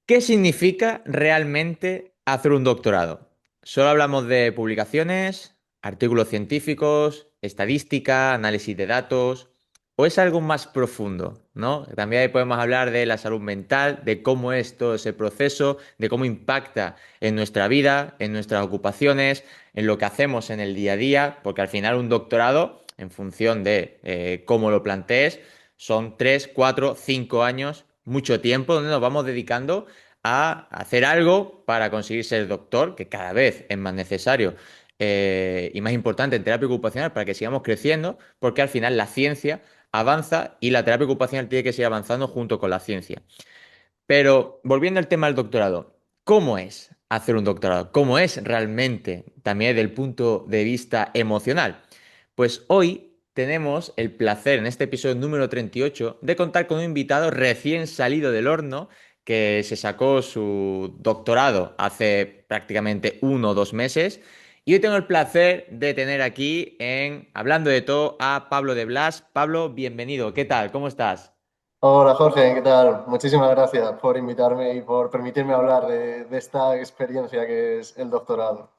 ¿Qué significa realmente hacer un doctorado? Solo hablamos de publicaciones, artículos científicos, estadística, análisis de datos, o es algo más profundo, ¿no? También ahí podemos hablar de la salud mental, de cómo es todo ese proceso, de cómo impacta en nuestra vida, en nuestras ocupaciones, en lo que hacemos en el día a día, porque al final un doctorado, en función de cómo lo plantees, son 3, 4, 5 años, mucho tiempo donde nos vamos dedicando a hacer algo para conseguir ser doctor, que cada vez es más necesario y más importante en terapia ocupacional para que sigamos creciendo, porque al final la ciencia avanza y la terapia ocupacional tiene que seguir avanzando junto con la ciencia. Pero volviendo al tema del doctorado, ¿cómo es hacer un doctorado? ¿Cómo es realmente también desde el punto de vista emocional? Pues hoy tenemos el placer en este episodio número 38 de contar con un invitado recién salido del horno que se sacó su doctorado hace prácticamente 1 o 2 meses. Y hoy tengo el placer de tener aquí en Hablando de Todo a Pablo de Blas. Pablo, bienvenido. ¿Qué tal? ¿Cómo estás? Hola Jorge, ¿qué tal? Muchísimas gracias por invitarme y por permitirme hablar de esta experiencia que es el doctorado.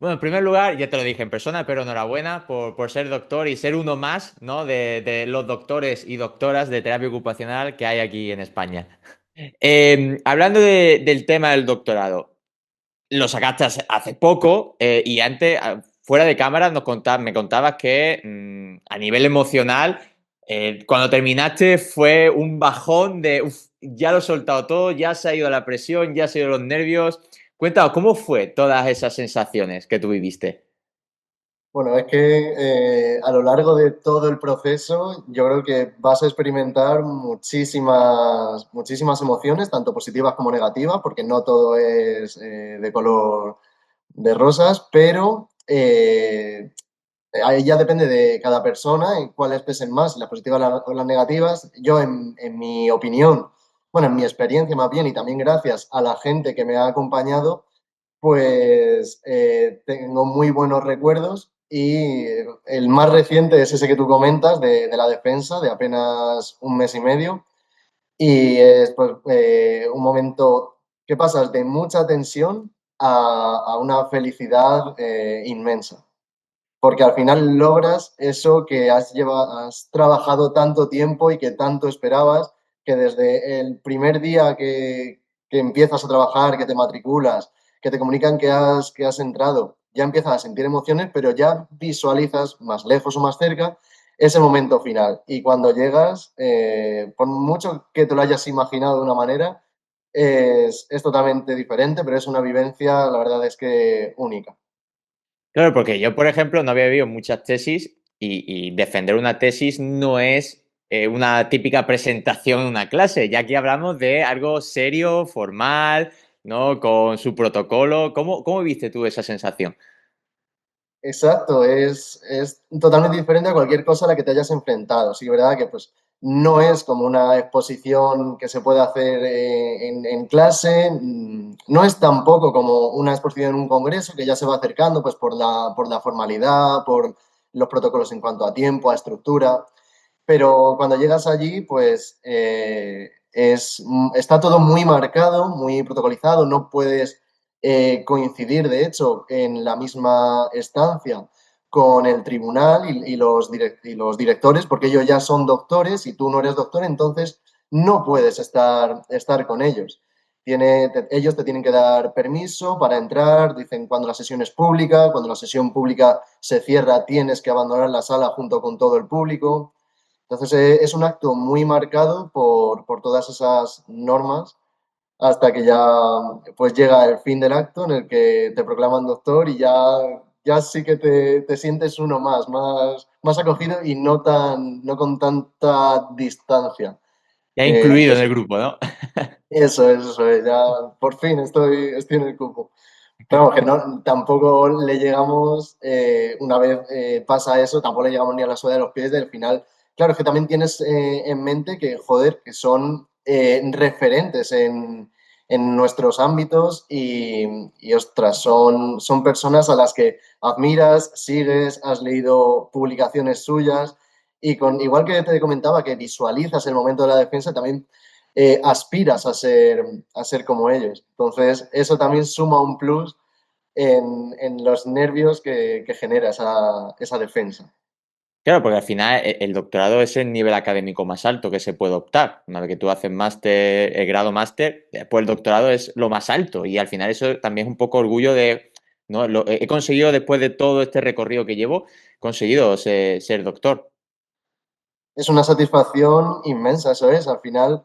Bueno, en primer lugar, ya te lo dije en persona, pero enhorabuena por ser doctor y ser uno más, ¿no? De los doctores y doctoras de terapia ocupacional que hay aquí en España. Hablando del tema del doctorado, lo sacaste hace poco y antes, fuera de cámara, me contabas que a nivel emocional, cuando terminaste fue un bajón de, "Uf, ya lo he soltado todo, ya se ha ido la presión, ya se han ido los nervios". Cuéntanos, ¿cómo fue todas esas sensaciones que tú viviste? Bueno, es que a lo largo de todo el proceso yo creo que vas a experimentar muchísimas emociones, tanto positivas como negativas, porque no todo es de color de rosas, pero ahí ya depende de cada persona y cuáles pesen más, las positivas o las negativas. Yo, en mi opinión, bueno, en mi experiencia más bien, y también gracias a la gente que me ha acompañado, pues tengo muy buenos recuerdos y el más reciente es ese que tú comentas de la defensa, de apenas un mes y medio. Y es pues, un momento que pasas de mucha tensión a una felicidad inmensa, porque al final logras eso que has trabajado tanto tiempo y que tanto esperabas, que desde el primer día que empiezas a trabajar, que te matriculas, que te comunican que has entrado, ya empiezas a sentir emociones, pero ya visualizas más lejos o más cerca ese momento final. Y cuando llegas, por mucho que te lo hayas imaginado de una manera, es totalmente diferente, pero es una vivencia, la verdad es que única. Claro, porque yo, por ejemplo, no había vivido muchas tesis y defender una tesis no es una típica presentación en una clase, ya aquí hablamos de algo serio, formal, ¿no? Con su protocolo. ¿Cómo viste tú esa sensación? Exacto, es totalmente diferente a cualquier cosa a la que te hayas enfrentado. Sí, verdad que pues no es como una exposición que se puede hacer en clase, no es tampoco como una exposición en un congreso que ya se va acercando pues por la formalidad, por los protocolos en cuanto a tiempo, a estructura, pero cuando llegas allí pues está todo muy marcado, muy protocolizado, no puedes coincidir, de hecho, en la misma estancia con el tribunal y los directores, porque ellos ya son doctores y tú no eres doctor, entonces no puedes estar con ellos. Ellos te tienen que dar permiso para entrar, dicen cuando la sesión es pública, cuando la sesión pública se cierra tienes que abandonar la sala junto con todo el público. Entonces es un acto muy marcado por todas esas normas hasta que ya pues llega el fin del acto en el que te proclaman doctor y ya sí que te sientes uno más acogido y no con tanta distancia. Ya incluido en Eso, el grupo, ¿no? eso es, ya por fin estoy en el cupo. Pero vamos, que no, tampoco le llegamos, una vez pasa eso, tampoco le llegamos ni a la suela de los pies del final. Claro, es que también tienes en mente que, joder, que son referentes en nuestros ámbitos y ostras, son personas a las que admiras, sigues, has leído publicaciones suyas y igual que te comentaba que visualizas el momento de la defensa, también aspiras a ser como ellos. Entonces, eso también suma un plus en los nervios que genera esa defensa. Claro, porque al final el doctorado es el nivel académico más alto que se puede optar. Una vez que tú haces máster, el grado máster, pues el doctorado es lo más alto. Y al final eso también es un poco orgullo de, ¿no? He conseguido después de todo este recorrido que llevo, he conseguido ser doctor. Es una satisfacción inmensa, eso es. Al final,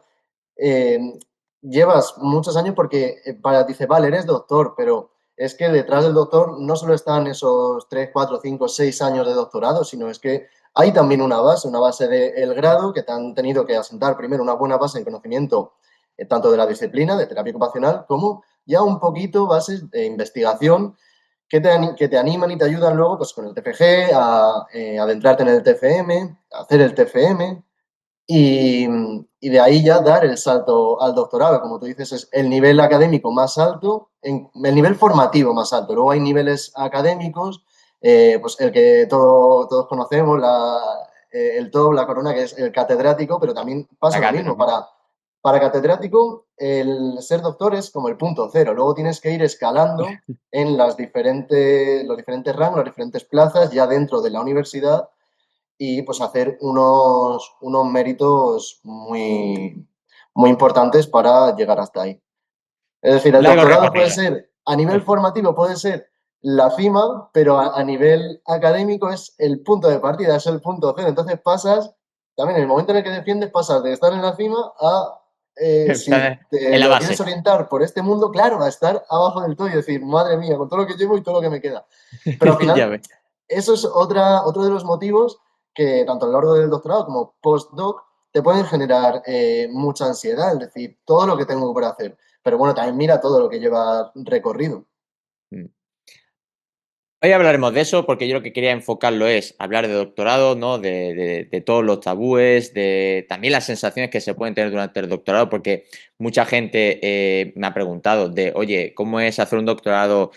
eh, llevas muchos años porque para dices, vale, eres doctor, pero es que detrás del doctor no solo están esos 3 4 5 6 años de doctorado, sino es que hay también una base del grado que te han tenido que asentar primero una buena base en conocimiento tanto de la disciplina, de terapia ocupacional, como ya un poquito bases de investigación que te animan y te ayudan luego pues, con el TFG a adentrarte en el TFM, a hacer el TFM y de ahí ya dar el salto al doctorado. Como tú dices, es el nivel académico más alto, el nivel formativo más alto. Luego hay niveles académicos, pues el que todos conocemos, el top, la corona, que es el catedrático, pero también La pasa lo cátedra, mismo. ¿no? Para catedrático, el ser doctor es como el punto cero. Luego tienes que ir escalando en los diferentes rangos, las diferentes plazas ya dentro de la universidad y pues hacer unos méritos muy importantes para llegar hasta ahí. Es decir, el Largo doctorado puede recorrido. ser, a nivel formativo puede ser la cima, pero a nivel académico es el punto de partida, es el punto cero. Entonces pasas, también en el momento en el que defiendes, pasas de estar en la cima a, si Está te en la lo quieres base. orientar por este mundo, claro, a estar abajo del todo y decir, madre mía, con todo lo que llevo y todo lo que me queda. Pero al Ya final, ves. eso es otro de los motivos que tanto a lo largo del doctorado como postdoc te pueden generar mucha ansiedad, es decir, todo lo que tengo por hacer. Pero bueno, también mira todo lo que lleva recorrido. Mm. Hoy hablaremos de eso porque yo lo que quería enfocarlo es hablar de doctorado, ¿no? De todos los tabúes, de también las sensaciones que se pueden tener durante el doctorado, porque mucha gente me ha preguntado de, oye, ¿cómo es hacer un doctorado?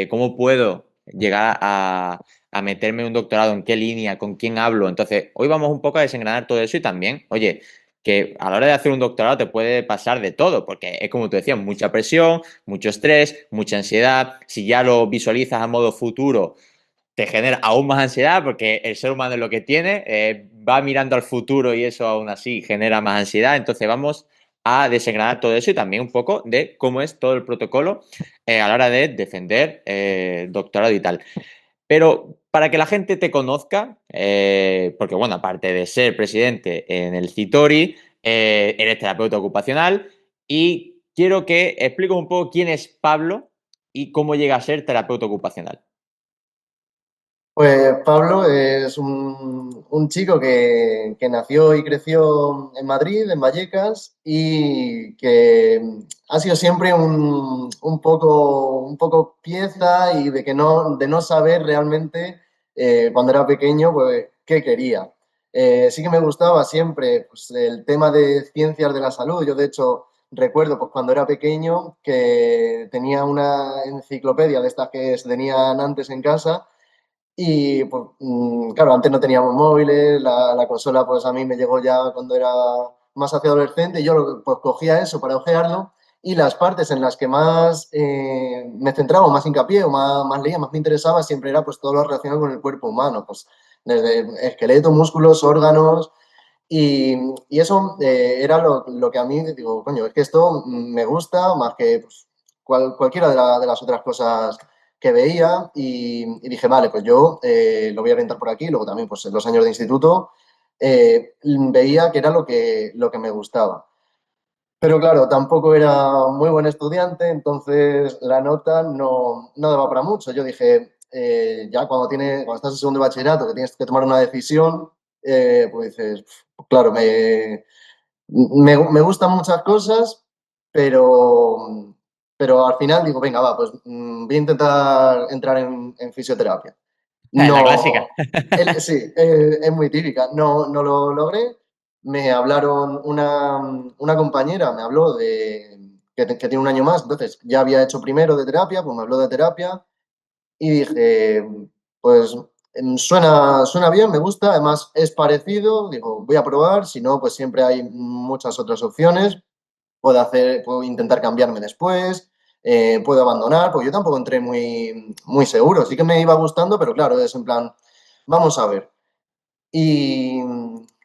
¿Cómo puedo llegar a meterme en un doctorado? ¿En qué línea? ¿Con quién hablo? Entonces, hoy vamos un poco a desengranar todo eso y también, oye, que a la hora de hacer un doctorado te puede pasar de todo, porque es como tú decías, mucha presión, mucho estrés, mucha ansiedad. Si ya lo visualizas a modo futuro, te genera aún más ansiedad porque el ser humano es lo que tiene, va mirando al futuro y eso aún así genera más ansiedad. Entonces vamos a desengranar todo eso y también un poco de cómo es todo el protocolo a la hora de defender el doctorado y tal. Pero para que la gente te conozca, porque bueno, aparte de ser presidente en el CITORI, eres terapeuta ocupacional y quiero que expliques un poco quién es Pablo y cómo llega a ser terapeuta ocupacional. Pues Pablo es un chico que nació y creció en Madrid, en Vallecas, y que ha sido siempre un poco pieza y de no saber realmente cuando era pequeño pues, qué quería. Sí que me gustaba siempre pues, el tema de ciencias de la salud. Yo, de hecho, recuerdo pues, cuando era pequeño que tenía una enciclopedia de estas que se tenían antes en casa y pues, claro, antes no teníamos móviles, la consola pues a mí me llegó ya cuando era más hacia adolescente y yo pues cogía eso para ojearlo y las partes en las que más me centraba, más hincapié o más leía, más me interesaba siempre era pues todo lo relacionado con el cuerpo humano, pues desde esqueleto, músculos, órganos y eso era lo que a mí digo, coño, es que esto me gusta más que pues, cualquiera de las otras cosas que veía y dije, vale, pues yo lo voy a orientar por aquí. Luego también, pues en los años de instituto, veía que era lo que me gustaba. Pero claro, tampoco era muy buen estudiante, entonces la nota no daba para mucho. Yo dije, ya cuando estás en segundo de bachillerato, que tienes que tomar una decisión, pues dices, "Pf, claro, me gustan muchas cosas, pero al final digo, venga, va, pues voy a intentar entrar en fisioterapia. La clásica. No, sí, es muy típica. No lo logré. Me hablaron una compañera, me habló que tiene un año más, entonces ya había hecho primero de terapia, pues me habló de terapia y dije, pues suena bien, me gusta, además es parecido, digo, voy a probar, si no, pues siempre hay muchas otras opciones. puedo intentar cambiarme después, puedo abandonar, porque yo tampoco entré muy seguro. Sí que me iba gustando, pero claro, es en plan, vamos a ver. Y,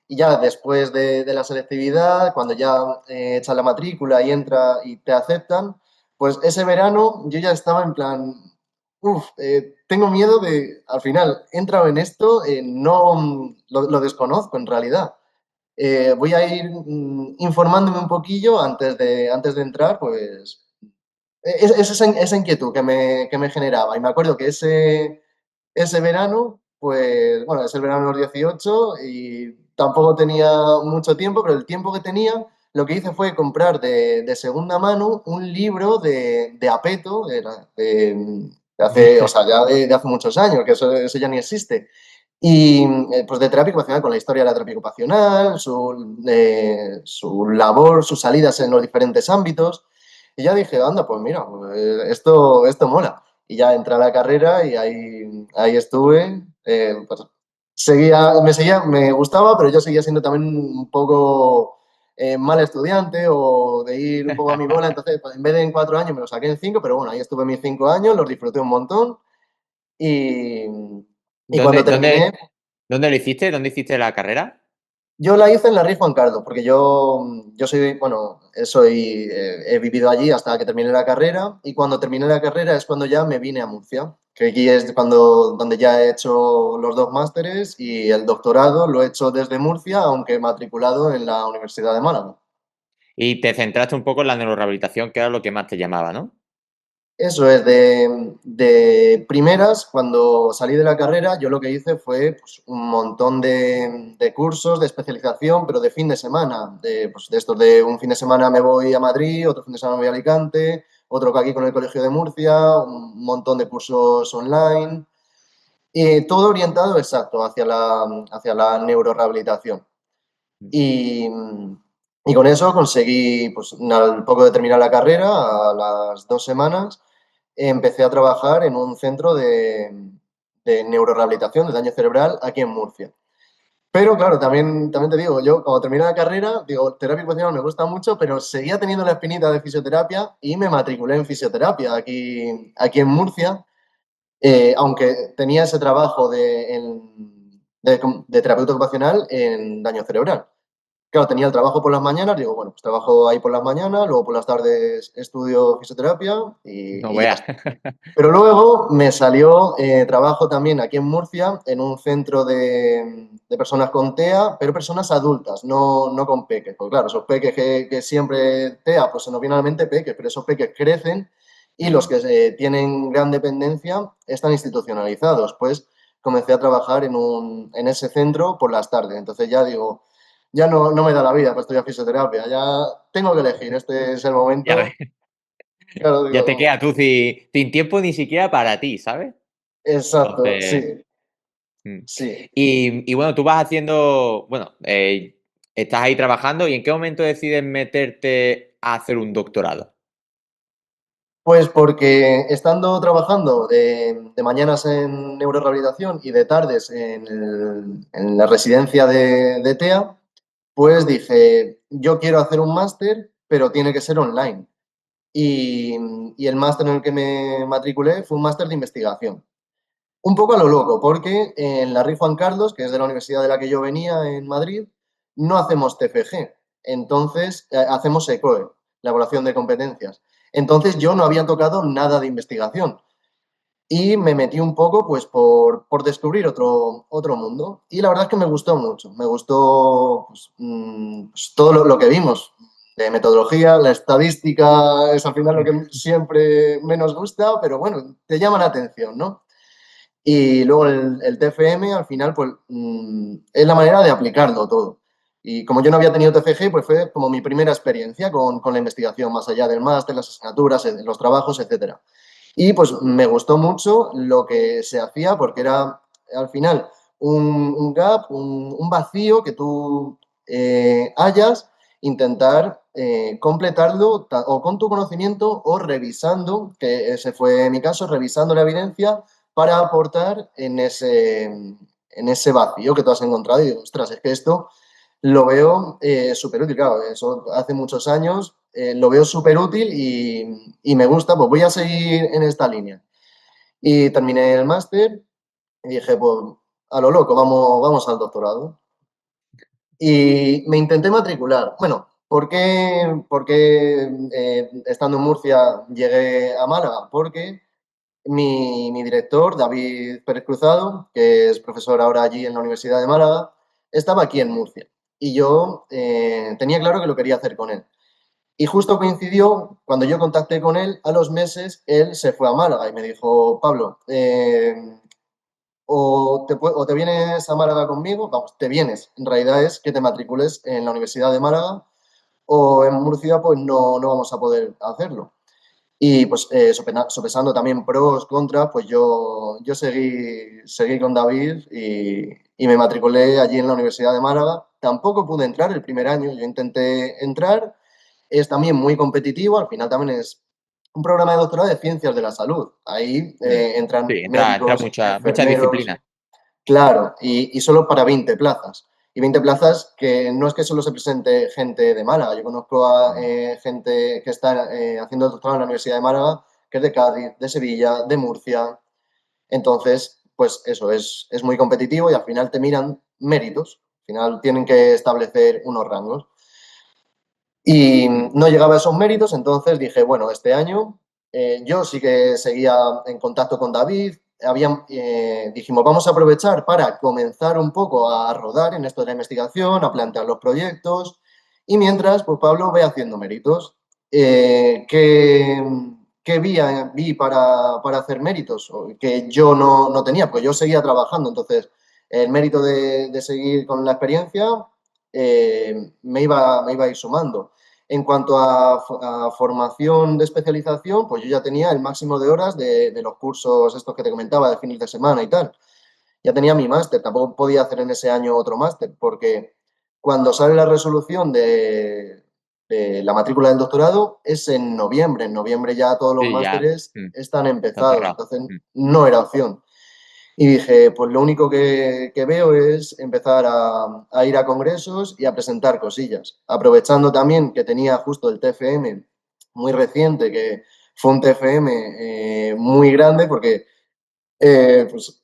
y ya después de la selectividad, cuando ya echas la matrícula y entra y te aceptan, pues ese verano yo ya estaba en plan, tengo miedo de, al final, he entrado en esto, no lo desconozco en realidad. Voy a ir informándome un poquillo antes de entrar, pues es esa inquietud que me generaba. Y me acuerdo que ese verano, pues bueno, es el verano de los 18 y tampoco tenía mucho tiempo, pero el tiempo que tenía, lo que hice fue comprar de segunda mano un libro de Apeto, de hace, o sea, ya de hace muchos años, que eso ya ni existe. Y pues de terapia ocupacional, con la historia de la terapia ocupacional, su labor, sus salidas en los diferentes ámbitos. Y ya dije, anda, pues mira, pues, esto mola. Y ya entré a la carrera y ahí estuve. Pues me gustaba, pero yo seguía siendo también un poco mal estudiante o de ir un poco a mi bola. Entonces, pues, en vez de en 4 años me lo saqué en 5, pero bueno, ahí estuve mis 5 años, los disfruté un montón. Y, y cuando ¿Dónde, terminé, dónde, dónde lo hiciste? ¿Dónde hiciste la carrera? yo la hice en la Rey Juan Carlos, porque yo soy, bueno, he vivido allí hasta que terminé la carrera y cuando terminé la carrera es cuando ya me vine a Murcia, que aquí es donde ya he hecho los 2 másteres y el doctorado lo he hecho desde Murcia, aunque matriculado en la Universidad de Málaga. Y te centraste un poco en la neurorehabilitación, que era lo que más te llamaba, ¿no? Eso es, de primeras, cuando salí de la carrera, yo lo que hice fue pues, un montón de cursos de especialización, pero de fin de semana. Pues, de estos de un fin de semana me voy a Madrid, otro fin de semana me voy a Alicante, otro que aquí con el Colegio de Murcia, un montón de cursos online. Todo orientado, exacto, hacia la neurorehabilitación. Y, y con eso conseguí, pues al poco de terminar la carrera, a las 2 semanas, empecé a trabajar en un centro de neurorehabilitación de daño cerebral aquí en Murcia. Pero claro, también te digo, yo cuando terminé la carrera, digo, terapia ocupacional me gusta mucho, pero seguía teniendo la espinita de fisioterapia y me matriculé en fisioterapia aquí en Murcia, aunque tenía ese trabajo de terapeuta ocupacional en daño cerebral. Claro, tenía el trabajo por las mañanas, digo, bueno, pues trabajo ahí por las mañanas, luego por las tardes estudio fisioterapia No y ya veas. está. Pero luego me salió trabajo también aquí en Murcia, en un centro de personas con TEA, pero personas adultas, no con peques. Porque claro, esos peques que siempre TEA, pues se nos viene a la mente peques, pero esos peques crecen y los que tienen gran dependencia están institucionalizados. Pues comencé a trabajar en ese centro por las tardes. Entonces ya digo, ya no me da la vida para estudiar fisioterapia, ya tengo que elegir, este es el Ya ves. momento. Claro, Ya te digo, queda tú sin tiempo ni siquiera para ti, ¿sabes? exacto, Entonces, sí, mm. sí. Y bueno, tú vas haciendo, bueno, estás ahí trabajando y ¿en qué momento decides meterte a hacer un doctorado? Pues porque estando trabajando de mañanas en neurorehabilitación y de tardes en la residencia de TEA, pues dije, yo quiero hacer un máster, pero tiene que ser online. Y, y el máster en el que me matriculé fue un máster de investigación. Un poco a lo loco, porque en la RI Juan Carlos, que es de la universidad de la que yo venía en Madrid, no hacemos TFG. Entonces, hacemos ECOE, la evaluación de competencias. Entonces, yo no había tocado nada de investigación y me metí un poco pues por descubrir otro mundo. Y la verdad es que me gustó mucho. Me gustó pues, pues, todo lo que vimos de metodología, la estadística es al final lo que siempre menos gusta, pero bueno, te llama la atención, ¿no? Y luego el TFM, al final, pues es la manera de aplicarlo todo. Y como yo no había tenido TFG, pues fue como mi primera experiencia con la investigación, más allá del máster, las asignaturas, los trabajos, etcétera. Y pues me gustó mucho lo que se hacía porque era al final un gap, un vacío que tú hayas, intentar completarlo o con tu conocimiento o revisando, que ese fue mi caso, revisando la evidencia para aportar en ese vacío que tú has encontrado. Y digo, ostras, es que esto lo veo súper útil. Claro, eso hace muchos años lo veo súper útil y me gusta, pues voy a seguir en esta línea. Y terminé el máster y dije, pues a lo loco, vamos al doctorado. Y me intenté matricular. Bueno, ¿por qué estando en Murcia llegué a Málaga? Porque mi director, David Pérez Cruzado, que es profesor ahora allí en la Universidad de Málaga, estaba aquí en Murcia. Y yo tenía claro que lo quería hacer con él. Y justo coincidió, cuando yo contacté con él, a los meses, él se fue a Málaga y me dijo, Pablo, o te vienes a Málaga conmigo, vamos, te vienes. En realidad es que te matricules en la Universidad de Málaga o en Murcia, pues no vamos a poder hacerlo. Y pues sopesando también pros, contras, pues yo seguí con David y me matriculé allí en la Universidad de Málaga. Tampoco pude entrar el primer año, yo intenté entrar, es también muy competitivo, al final también es un programa de doctorado de ciencias de la salud. Ahí Mm. Sí, entran entra médicos, mucha enfermeros, disciplina. claro, y solo para 20 plazas. Y 20 plazas que no es que solo se presente gente de Málaga. Yo conozco a Mm. gente que está haciendo el doctorado en la Universidad de Málaga, que es de Cádiz, de Sevilla, de Murcia. Entonces, pues eso es muy competitivo y al final te miran méritos. Al final tienen que establecer unos rangos. Y Mm. no llegaba a esos méritos, entonces dije, bueno, este año yo sí que seguía en contacto con David. Dijimos, vamos a aprovechar para comenzar un poco a rodar en esto de la investigación, a plantear los proyectos. Y mientras, pues Pablo ve haciendo méritos. ¿Qué, qué vi para hacer méritos? Que yo no tenía, pues yo seguía trabajando. Entonces, el mérito de seguir con la experiencia me iba a ir sumando. En cuanto a formación de especialización, pues yo ya tenía el máximo de horas de los cursos estos que te comentaba de fines de semana y tal. Ya tenía mi máster, tampoco podía hacer en ese año otro máster, porque cuando sale la resolución de la matrícula del doctorado es en noviembre. En noviembre ya todos los Sí, ya másteres están está empezados, cerrado. entonces Mm. no era opción. Y dije, pues lo único que veo es empezar a ir a congresos y a presentar cosillas, aprovechando también que tenía justo el TFM muy reciente, que fue un TFM muy grande, porque pues,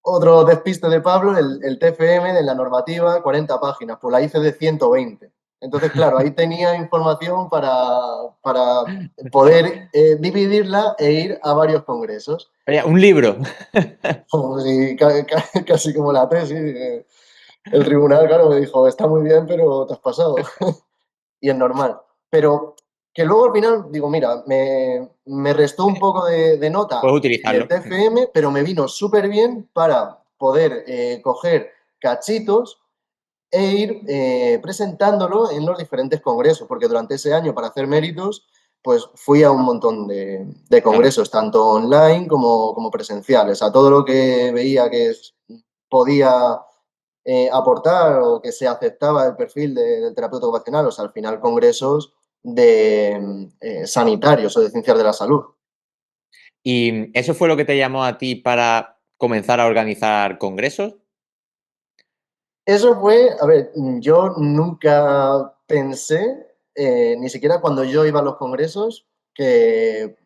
otro despiste de Pablo, el TFM de la normativa, 40 páginas, pues la hice de 120. Entonces, claro, ahí tenía información para poder dividirla e ir a varios congresos. Oye, un libro. Como si, casi como la tesis. El tribunal, claro, me dijo, está muy bien, pero te has pasado. Y es normal. Pero que luego al final, digo, mira, me restó un poco de nota Puedes en el utilizarlo. Mm. TFM, pero me vino súper bien para poder coger cachitos e ir presentándolo en los diferentes congresos, porque durante ese año, para hacer méritos, pues fui a un montón de Claro. congresos, tanto online como presenciales, a todo lo que veía que podía aportar o que se aceptaba el perfil del terapeuta ocupacional, o sea, al final congresos de sanitarios o de ciencias de la salud. ¿Y eso fue lo que te llamó a ti para comenzar a organizar congresos? Eso fue, a ver, yo nunca pensé, ni siquiera cuando yo iba a los congresos, que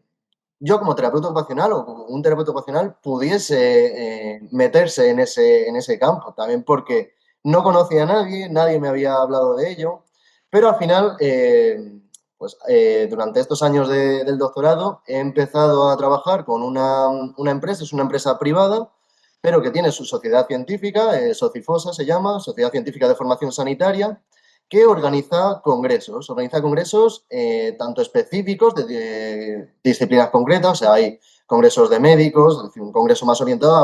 yo como terapeuta ocupacional o como un terapeuta ocupacional pudiese meterse en ese campo, también porque no conocía a nadie, nadie me había hablado de ello, pero al final, durante estos años del doctorado he empezado a trabajar con una empresa, es una empresa privada, pero que tiene su sociedad científica, Socifosa se llama, Sociedad Científica de Formación Sanitaria, que organiza congresos tanto específicos de disciplinas concretas, o sea, hay congresos de médicos, es decir, un congreso más orientado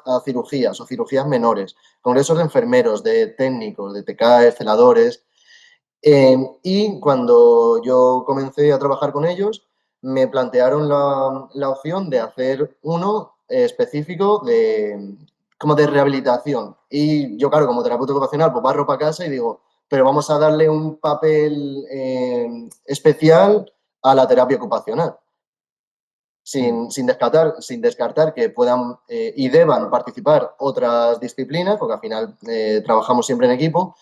a cirugías o cirugías menores, congresos de enfermeros, de técnicos, de TK, celadores. Y cuando yo comencé a trabajar con ellos, me plantearon la opción de hacer uno específico como de rehabilitación. Y yo, claro, como terapeuta ocupacional, pues barro para casa y digo, pero vamos a darle un papel especial a la terapia ocupacional, Mm. sin descartar que puedan y deban participar otras disciplinas, porque al final trabajamos siempre en equipo,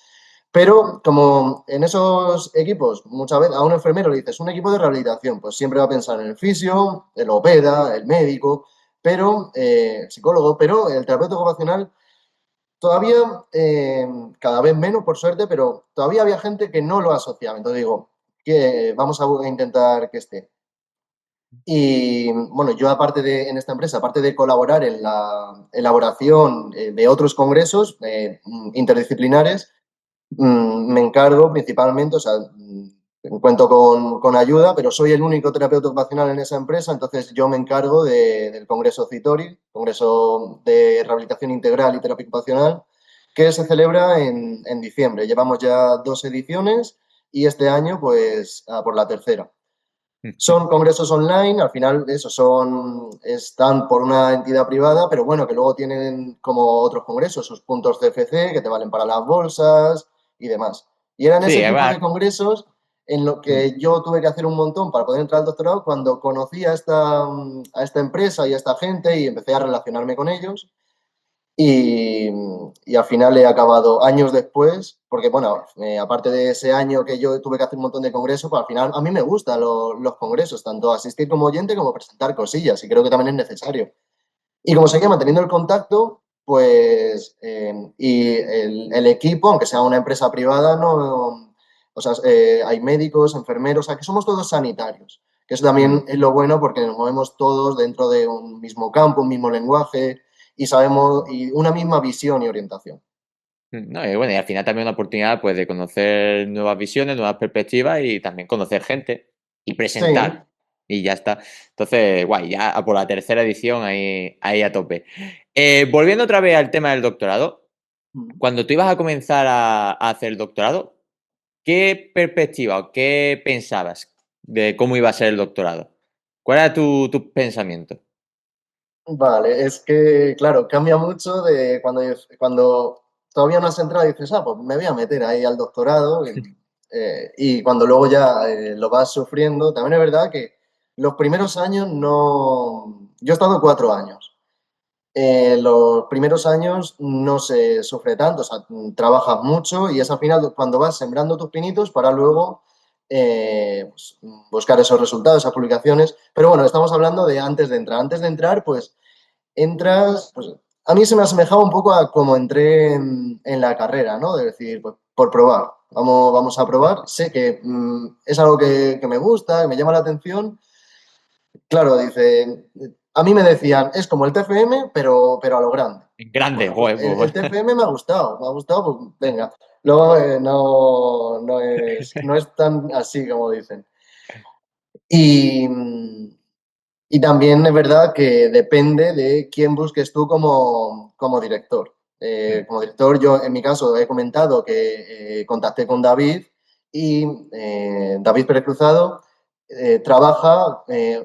Pero como en esos equipos, muchas veces a un enfermero le dices un equipo de rehabilitación, pues siempre va a pensar en el fisio, el logopeda, el médico, pero el psicólogo, pero el terapeuta ocupacional todavía, cada vez menos por suerte, pero todavía había gente que no lo asociaba. Entonces digo, que vamos a intentar que esté. Y bueno, yo aparte de, en esta empresa, aparte de colaborar en la elaboración de otros congresos interdisciplinares, me encargo principalmente, o sea, cuento con ayuda, pero soy el único terapeuta ocupacional en esa empresa, entonces yo me encargo del Congreso CITORI, Congreso de Rehabilitación Integral y Terapia Ocupacional, que se celebra en diciembre. Llevamos ya 2 ediciones y este año, pues, por la tercera. Son congresos online, al final eso están por una entidad privada, pero bueno, que luego tienen como otros congresos, sus puntos CFC que te valen para las bolsas y demás. Y eran Sí, ese tipo además. de congresos en lo que yo tuve que hacer un montón para poder entrar al doctorado cuando conocí a esta empresa y a esta gente y empecé a relacionarme con ellos. Y, y al final he acabado años después, porque bueno, aparte de ese año que yo tuve que hacer un montón de congresos, pues al final a mí me gustan los congresos, tanto asistir como oyente como presentar cosillas, y creo que también es necesario. Y como seguía manteniendo el contacto, pues, y el equipo, aunque sea una empresa privada, no, o sea, hay médicos, enfermeros, o sea, que somos todos sanitarios, que eso también es lo bueno porque nos movemos todos dentro de un mismo campo, un mismo lenguaje y sabemos, y una misma visión y orientación. No, y bueno, y al final también una oportunidad pues de conocer nuevas visiones, nuevas perspectivas y también conocer gente y Sí. presentar. Y ya está. Entonces, guay, ya a por la tercera edición ahí a tope. Volviendo otra vez al tema del doctorado, cuando tú ibas a comenzar a hacer el doctorado, ¿qué perspectiva o qué pensabas de cómo iba a ser el doctorado? ¿Cuál era tu pensamiento? Vale, es que, claro, cambia mucho de cuando todavía no has entrado y dices, pues me voy a meter ahí al doctorado, y cuando luego ya lo vas sufriendo, también es verdad que los primeros años no. Yo he estado 4 años. Los primeros años no se sufre tanto, o sea, trabajas mucho y es al final cuando vas sembrando tus pinitos para luego pues, buscar esos resultados, esas publicaciones. Pero bueno, estamos hablando de antes de entrar. Antes de entrar, pues entras, pues a mí se me asemejaba un poco a como entré en la carrera, ¿no? De decir, pues por probar, vamos a probar. Sé que es algo que me gusta, que me llama la atención. Claro, dice, a mí me decían, es como el TFM, pero a lo grande. En grande, Bueno, pues joder, el pues. TFM me ha gustado, pues venga. Luego no es tan así como dicen. Y, y también es verdad que depende de quién busques tú como director. Como director, yo en mi caso he comentado que contacté con David y David Pérez Cruzado trabaja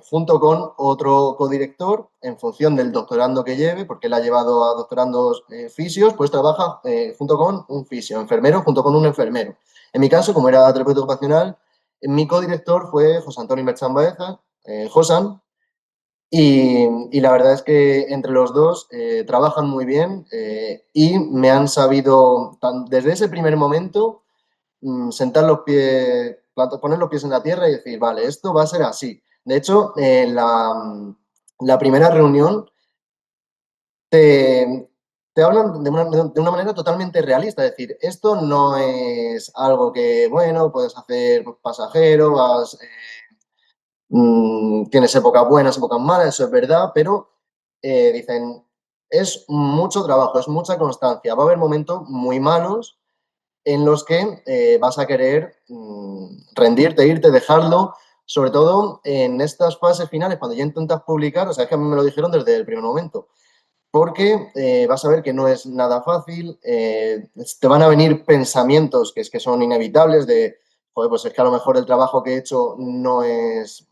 junto con otro codirector en función del doctorando que lleve, porque él ha llevado a doctorandos fisios, pues trabaja junto con un fisio, enfermero junto con un enfermero. En mi caso, como era terapeuta ocupacional, mi codirector fue José Antonio Merchan Baeza, Josan, y la verdad es que entre los dos trabajan muy bien y me han sabido, desde ese primer momento, sentar los pies, poner los pies en la tierra y decir, vale, esto va a ser así. De hecho, la primera reunión te hablan de una manera totalmente realista, es decir, esto no es algo que, bueno, puedes hacer pasajero, tienes épocas buenas, épocas malas, eso es verdad, pero dicen, es mucho trabajo, es mucha constancia. Va a haber momentos muy malos en los que vas a querer rendirte, irte, dejarlo, sobre todo en estas fases finales, cuando ya intentas publicar, o sea, es que a mí me lo dijeron desde el primer momento, porque vas a ver que no es nada fácil, te van a venir pensamientos que es que son inevitables de, joder, pues es que a lo mejor el trabajo que he hecho no es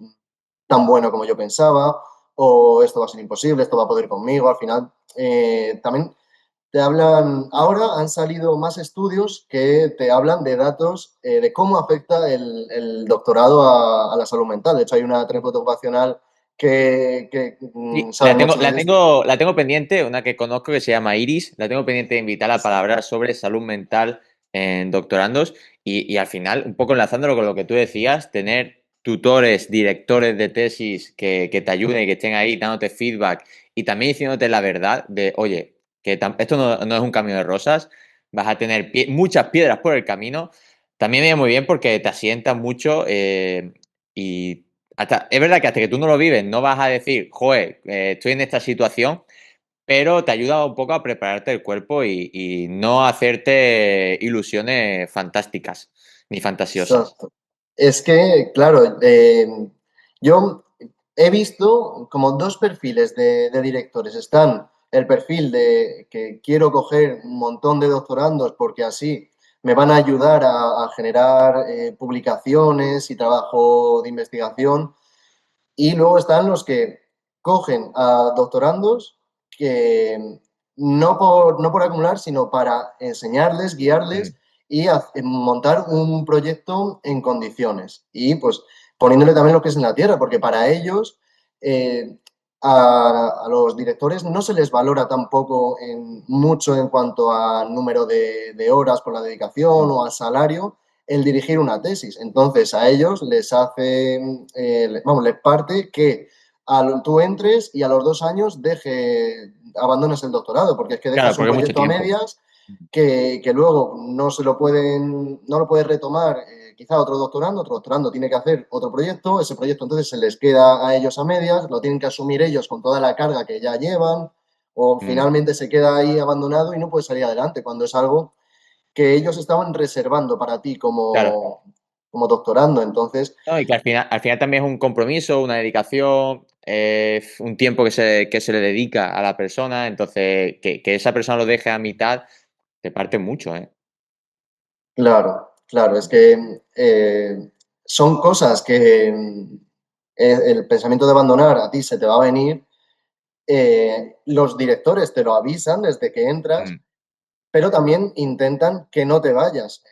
tan bueno como yo pensaba, o esto va a ser imposible, esto va a poder conmigo. Al final, también te hablan, ahora han salido más estudios que te hablan de datos de cómo afecta el doctorado a la salud mental. De hecho, hay una terapeuta ocupacional que Sí, sabe mucho de esto. la tengo pendiente, una que conozco que se llama Iris, la tengo pendiente de invitarla para hablar sobre salud mental en doctorandos y al final, un poco enlazándolo con lo que tú decías, tener tutores, directores de tesis que te ayuden y que estén ahí dándote feedback y también diciéndote la verdad de, oye, que esto no es un camino de rosas, vas a tener muchas piedras por el camino, también viene muy bien porque te asienta mucho y es verdad que hasta que tú no lo vives no vas a decir, joder, estoy en esta situación, pero te ayuda un poco a prepararte el cuerpo y no hacerte ilusiones fantásticas ni fantasiosas. Exacto. Es que, claro, yo he visto como dos perfiles de directores. Están el perfil de que quiero coger un montón de doctorandos porque así me van a ayudar a generar publicaciones y trabajo de investigación. Y luego están los que cogen a doctorandos que no por acumular, sino para enseñarles, guiarles Mm. y montar un proyecto en condiciones. Y pues poniéndole también lo que es en la tierra, porque para ellos, eh, a los directores no se les valora tampoco mucho en cuanto a número de horas por la dedicación Mm. o a salario el dirigir una tesis. Entonces, a ellos les hace, vamos, les parte que tú entres y a los 2 años abandones el doctorado, porque es que Claro, dejas un porque es mucho proyecto a tiempo. medias que luego no lo puede retomar quizá otro doctorando tiene que hacer otro proyecto, ese proyecto entonces se les queda a ellos a medias, lo tienen que asumir ellos con toda la carga que ya llevan, o Mm. finalmente se queda ahí abandonado y no puede salir adelante, cuando es algo que ellos estaban reservando para ti Claro. como doctorando. Entonces, No, y que al final también es un compromiso, una dedicación, un tiempo que se le dedica a la persona. Entonces, que esa persona lo deje a mitad, te parte mucho, ¿eh? claro, claro, es que son cosas que el pensamiento de abandonar a ti se te va a venir. Los directores te lo avisan desde que entras, Mm. pero también intentan que no te vayas,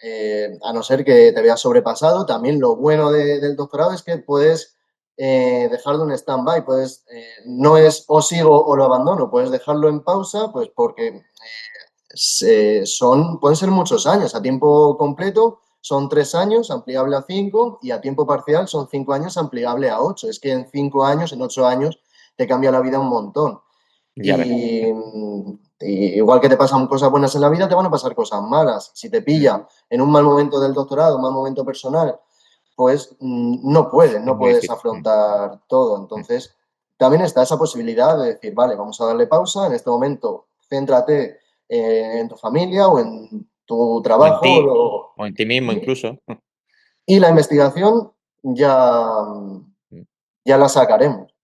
a no ser que te veas sobrepasado. También lo bueno del doctorado es que puedes dejarlo en stand-by, no es o sigo o lo abandono, puedes dejarlo en pausa, pues porque pueden ser muchos años, a tiempo completo son 3 años, ampliable a 5, y a tiempo parcial son 5 años, ampliable a 8. Es que en 5 años, en 8 años, te cambia la vida un montón. Ya ves. Y igual que te pasan cosas buenas en la vida, te van a pasar cosas malas. Si te Mm. pilla en un mal momento del doctorado, un mal momento personal, pues Es no muy puedes difícil. afrontar todo. Mm. Entonces, también está esa posibilidad de decir, vale, vamos a darle pausa, en este momento céntrate en tu familia o en tu O en ti, trabajo o en ti mismo incluso. y la investigación ya, Mm. ya la sacaremos.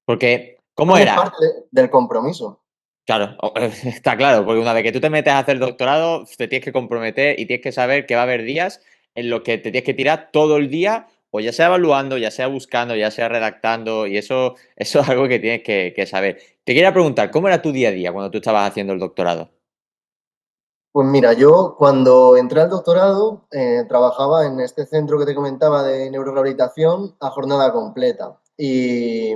Porque, ¿cómo También es era? parte del compromiso. Claro, está claro, porque una vez que tú te metes a hacer doctorado, te tienes que comprometer y tienes que saber que va a haber días en los que te tienes que tirar todo el día, o ya sea evaluando, ya sea buscando, ya sea redactando, y eso es algo que tienes que saber. Te quería preguntar, ¿cómo era tu día a día cuando tú estabas haciendo el doctorado? Pues mira, yo cuando entré al doctorado trabajaba en este centro que te comentaba de neurorehabilitación a jornada completa y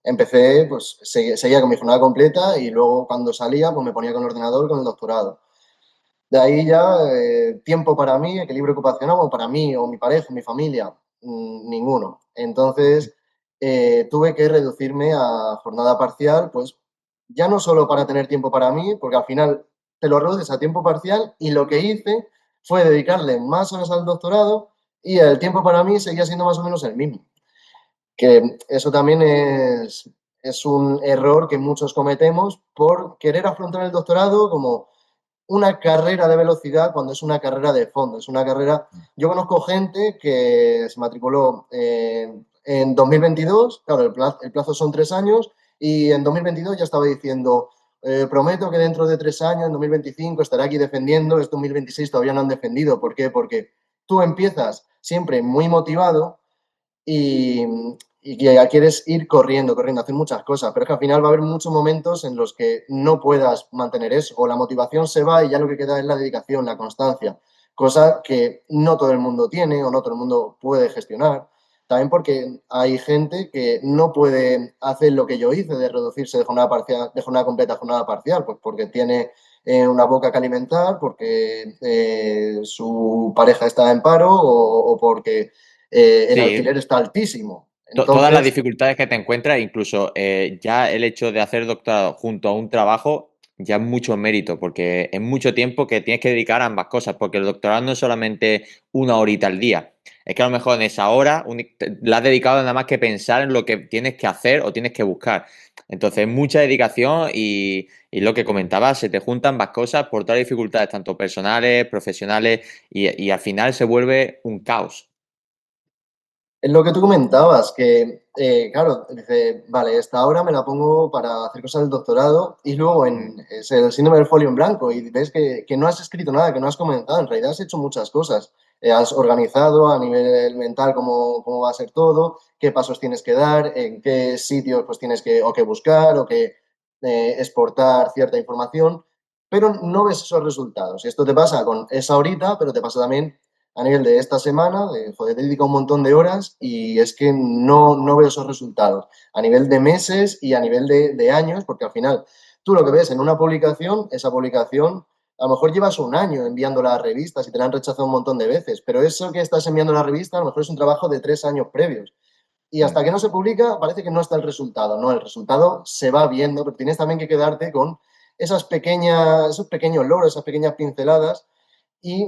empecé, pues seguía con mi jornada completa y luego cuando salía pues me ponía con el ordenador con el doctorado. De ahí ya tiempo para mí, equilibrio ocupacional, o para mí o mi pareja, mi familia, ninguno. Entonces tuve que reducirme a jornada parcial, pues ya no solo para tener tiempo para mí, porque al final te lo reduces a tiempo parcial y lo que hice fue dedicarle más horas al doctorado y el tiempo para mí seguía siendo más o menos el mismo. Que eso también es un error que muchos cometemos por querer afrontar el doctorado como una carrera de velocidad cuando es una carrera de fondo. Es una carrera. Yo conozco gente que se matriculó en 2022, claro, el plazo son 3 años, y en 2022 ya estaba diciendo, prometo que dentro de 3 años, en 2025, estaré aquí defendiendo, es 2026, todavía no han defendido. ¿Por qué? Porque tú empiezas siempre muy motivado y, y que ya quieres ir corriendo, corriendo, hacer muchas cosas, pero es que al final va a haber muchos momentos en los que no puedas mantener eso, o la motivación se va y ya lo que queda es la dedicación, la constancia, cosa que no todo el mundo tiene o no todo el mundo puede gestionar. también porque hay gente que no puede hacer lo que yo hice de reducirse de jornada parcial, de jornada completa a jornada parcial, pues porque tiene una boca que alimentar, porque su pareja está en paro o porque el Sí, alquiler está altísimo. todas las Entonces, dificultades que te encuentras, incluso ya el hecho de hacer doctorado junto a un trabajo, ya es mucho mérito, porque es mucho tiempo que tienes que dedicar a ambas cosas, porque el doctorado no es solamente una horita al día, es que a lo mejor en esa hora la has dedicado nada más que pensar en lo que tienes que hacer o tienes que buscar. Entonces, mucha dedicación y lo que comentabas, se te juntan ambas cosas por todas las dificultades, tanto personales, profesionales, y al final se vuelve un caos. es lo que tú comentabas, que, claro, dice, vale, esta hora me la pongo para hacer cosas del doctorado y luego Mm. es el síndrome del folio en blanco y ves que no has escrito nada, que no has comentado, en realidad has hecho muchas cosas. Has organizado a nivel mental cómo va a ser todo, qué pasos tienes que dar, en qué sitios pues tienes que, o que buscar o que exportar cierta información, pero no ves esos resultados. Y esto te pasa con esa horita, pero te pasa también a nivel de esta semana, de, joder, te dedico un montón de horas y es que no veo esos resultados. A nivel de meses y a nivel de años, porque al final tú lo que ves en una publicación, esa publicación, a lo mejor llevas un año enviándola a revistas y te la han rechazado un montón de veces, pero eso que estás enviando a la revista a lo mejor es un trabajo de 3 años previos. Y Mm. hasta que no se publica, parece que no está el resultado. No, el resultado se va viendo, pero tienes también que quedarte con esos pequeños logros, esas pequeñas pinceladas y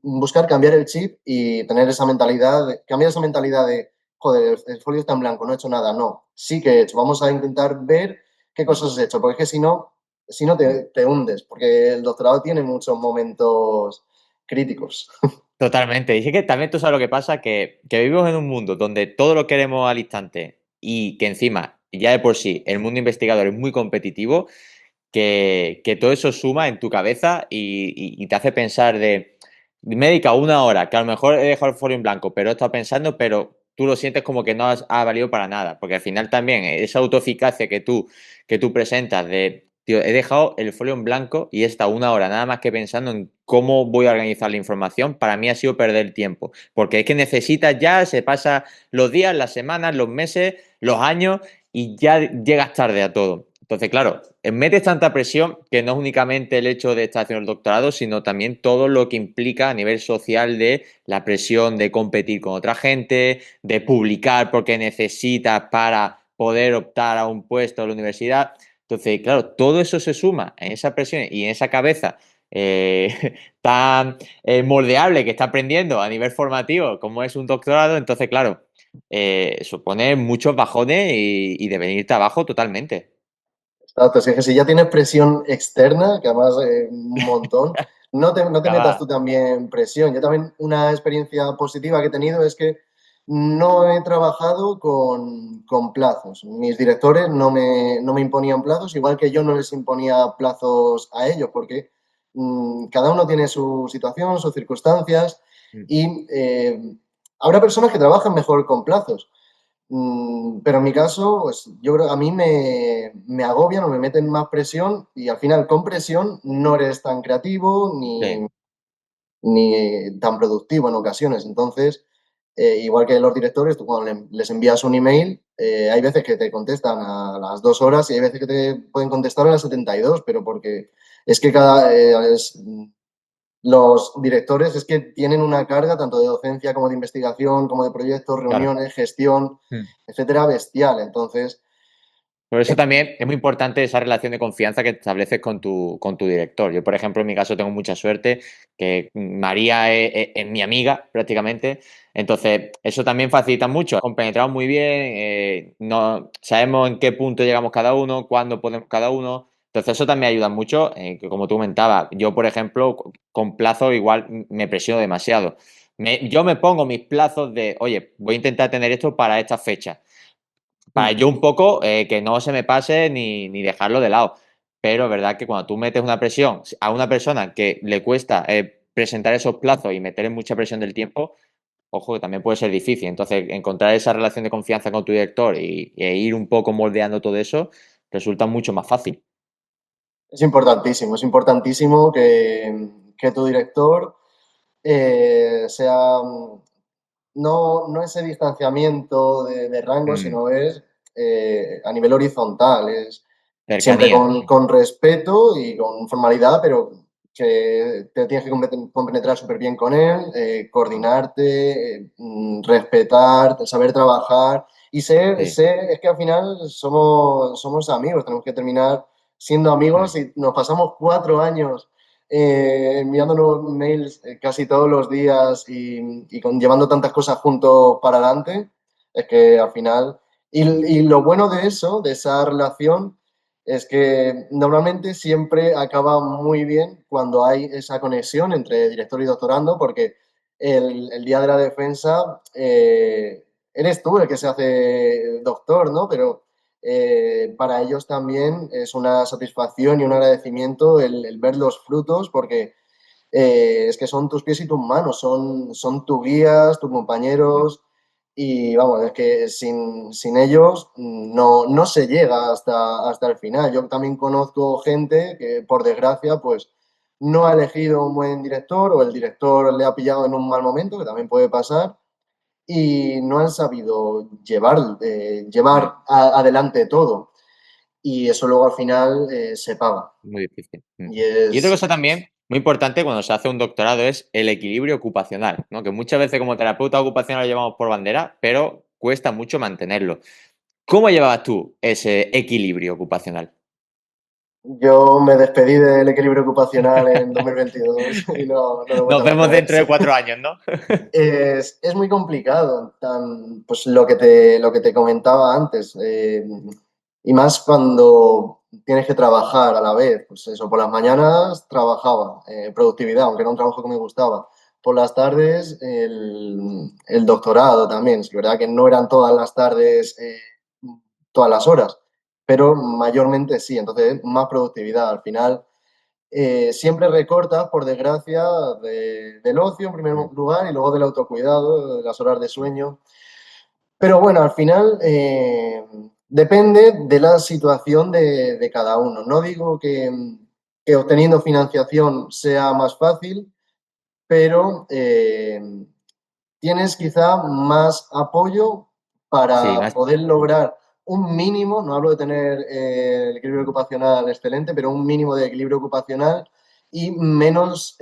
buscar cambiar el chip y tener esa mentalidad, cambiar esa mentalidad de, joder, el folio está en blanco, no he hecho nada. No, sí que he hecho. Vamos a intentar ver qué Mm. cosas has hecho, porque es que si no Mm. te hundes, porque el doctorado tiene muchos momentos críticos. Totalmente. Y es que también tú sabes lo que pasa, que vivimos en un mundo donde todo lo queremos al instante y que encima, ya de por sí, el mundo investigador es muy competitivo, que todo eso suma en tu cabeza y te hace pensar de, me he dedicado una hora, que a lo mejor he dejado el folio en blanco, pero he estado pensando, pero tú lo sientes como que no ha valido para nada, porque al final también esa autoeficacia que tú presentas de, tío, he dejado el folio en blanco y he estado una hora nada más que pensando en cómo voy a organizar la información, para mí ha sido perder tiempo, porque es que necesitas ya, se pasa los días, las semanas, los meses, los años y ya llegas tarde a todo. Entonces, claro, metes tanta presión que no es únicamente el hecho de estar haciendo el doctorado, sino también todo lo que implica a nivel social de la presión de competir con otra gente, de publicar porque necesitas para poder optar a un puesto en la universidad. Entonces, claro, todo eso se suma en esa presión y en esa cabeza tan moldeable que está aprendiendo a nivel formativo como es un doctorado. Entonces, claro, supone muchos bajones y de venirte abajo totalmente. Exacto, es que si ya tienes presión externa, que además un montón, no te metas tú Acaba. también presión. Yo también una experiencia positiva que he tenido es que no he trabajado con plazos. Mis directores no me imponían plazos, igual que yo no les imponía plazos a ellos, porque cada uno tiene su situación, sus circunstancias y habrá personas que trabajan mejor con plazos. Pero en mi caso, pues yo creo que a mí me agobian o me meten más presión y al final con presión no eres tan creativo Sí. ni tan productivo en ocasiones. Entonces, igual que los directores, tú cuando les envías un email, hay veces que te contestan a las 2 horas y hay veces que te pueden contestar a las 72, pero porque es que los directores es que tienen una carga tanto de docencia como de investigación, como de proyectos, Claro. reuniones, gestión, etcétera, bestial. Entonces, Por eso también es muy importante esa relación de confianza que estableces con tu director. Yo, por ejemplo, en mi caso tengo mucha suerte que María es mi amiga prácticamente. Entonces, eso también facilita mucho. Compenetramos muy bien, no, sabemos en qué punto llegamos cada uno, cuándo podemos cada uno. Entonces, eso también ayuda mucho, que como tú comentabas, yo, por ejemplo, con plazo igual me presiono demasiado. Yo me pongo mis plazos de, oye, voy a intentar tener esto para esta fecha para yo un poco que no se me pase ni dejarlo de lado. Pero es verdad que cuando tú metes una presión a una persona que le cuesta presentar esos plazos y meterle mucha presión del tiempo, ojo, que también puede ser difícil. Entonces, encontrar esa relación de confianza con tu director e ir un poco moldeando todo eso resulta mucho más fácil. es importantísimo que tu director sea no ese distanciamiento de rango, Mm, sino es a nivel horizontal, es siempre cercanía. con respeto y con formalidad, pero que te tienes que compenetrar súper bien con él, Mm, coordinarte, respetar, saber trabajar y sí, es que al final somos amigos, tenemos que terminar siendo mm, amigos y nos pasamos 4 años enviándonos mails casi todos los días y llevando tantas cosas juntos para adelante, es que al final, y lo bueno de eso, de esa relación, es que normalmente siempre acaba muy bien cuando hay esa conexión entre director y doctorando, porque el día de la defensa eres tú el que se hace doctor, ¿no? Pero para ellos también es una satisfacción y un agradecimiento el ver los frutos, porque es que son tus pies y tus manos, son tus guías, tus mm, compañeros, y vamos, es que sin ellos no se llega hasta el final. Yo también conozco gente que, por desgracia, pues no ha elegido un buen director o el director le ha pillado en un mal momento, que también puede pasar, y no han sabido mm. adelante todo. Y eso luego al final se paga. Muy difícil. Mm. Y Y otra es, cosa también muy importante cuando se hace un doctorado es el equilibrio ocupacional, ¿no? Que muchas veces como terapeuta ocupacional lo llevamos por bandera, pero cuesta mucho mantenerlo. ¿Cómo llevabas tú ese equilibrio ocupacional? yo me despedí del equilibrio ocupacional en 2022 y no lo he vuelto Nos a vemos encontrar. dentro Sí. de 4 años, ¿no? Es muy complicado, pues lo que te comentaba antes, y más cuando tienes que trabajar a la vez, pues eso, por las mañanas trabajaba, productividad, aunque era un trabajo que me gustaba. Por las tardes el doctorado también, es verdad que no eran todas las tardes, todas las horas, pero mayormente sí, entonces más productividad. Al final siempre recortas, por desgracia, del ocio en primer Mm, lugar y luego del autocuidado, de las horas de mm. sueño. Pero bueno, al final depende de la situación de cada uno. No digo que obteniendo financiación sea más fácil, pero tienes quizá más apoyo Sí, para más. poder lograr un mínimo, no hablo de tener el equilibrio Mm, ocupacional excelente, pero un mínimo de equilibrio ocupacional y menos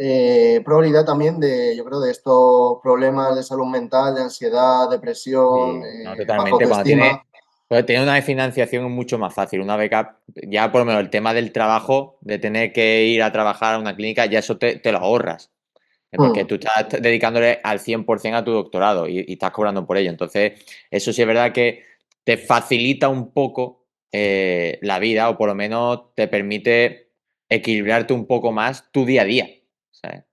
probabilidad también de, yo creo, de estos problemas de salud mental, de ansiedad, depresión, sí, no, baja totalmente. autoestima. Cuando tiene una financiación es mucho más fácil. Una beca, ya por lo menos el tema del trabajo, de tener que ir a trabajar a una clínica, ya eso te lo ahorras. Porque Mm, tú estás dedicándole al 100% a tu doctorado y estás cobrando por ello. Entonces, eso sí es verdad que te facilita un poco la vida o por lo menos te permite equilibrarte un poco más tu día a día. ¿Sabes?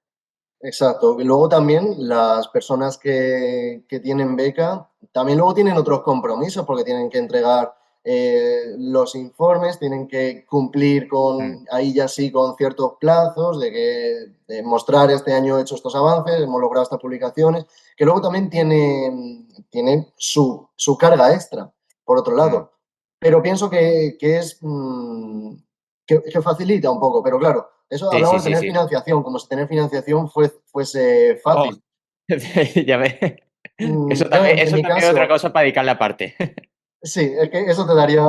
exacto. Y luego también las personas que tienen beca, también luego tienen otros compromisos porque tienen que entregar los informes, tienen que cumplir Mm, ahí ya sí, con ciertos plazos de mostrar este año he hecho estos avances, hemos logrado estas publicaciones, que luego también tiene su carga extra, por otro mm. lado. Pero pienso que facilita un poco, pero claro. Eso Sí, sí, hablamos de sí, tener sí. financiación, como si tener financiación fuese Oh, fácil. ya ves. Yo, en Eso mi también es otra caso, cosa para dedicarle aparte. sí, es que eso te daría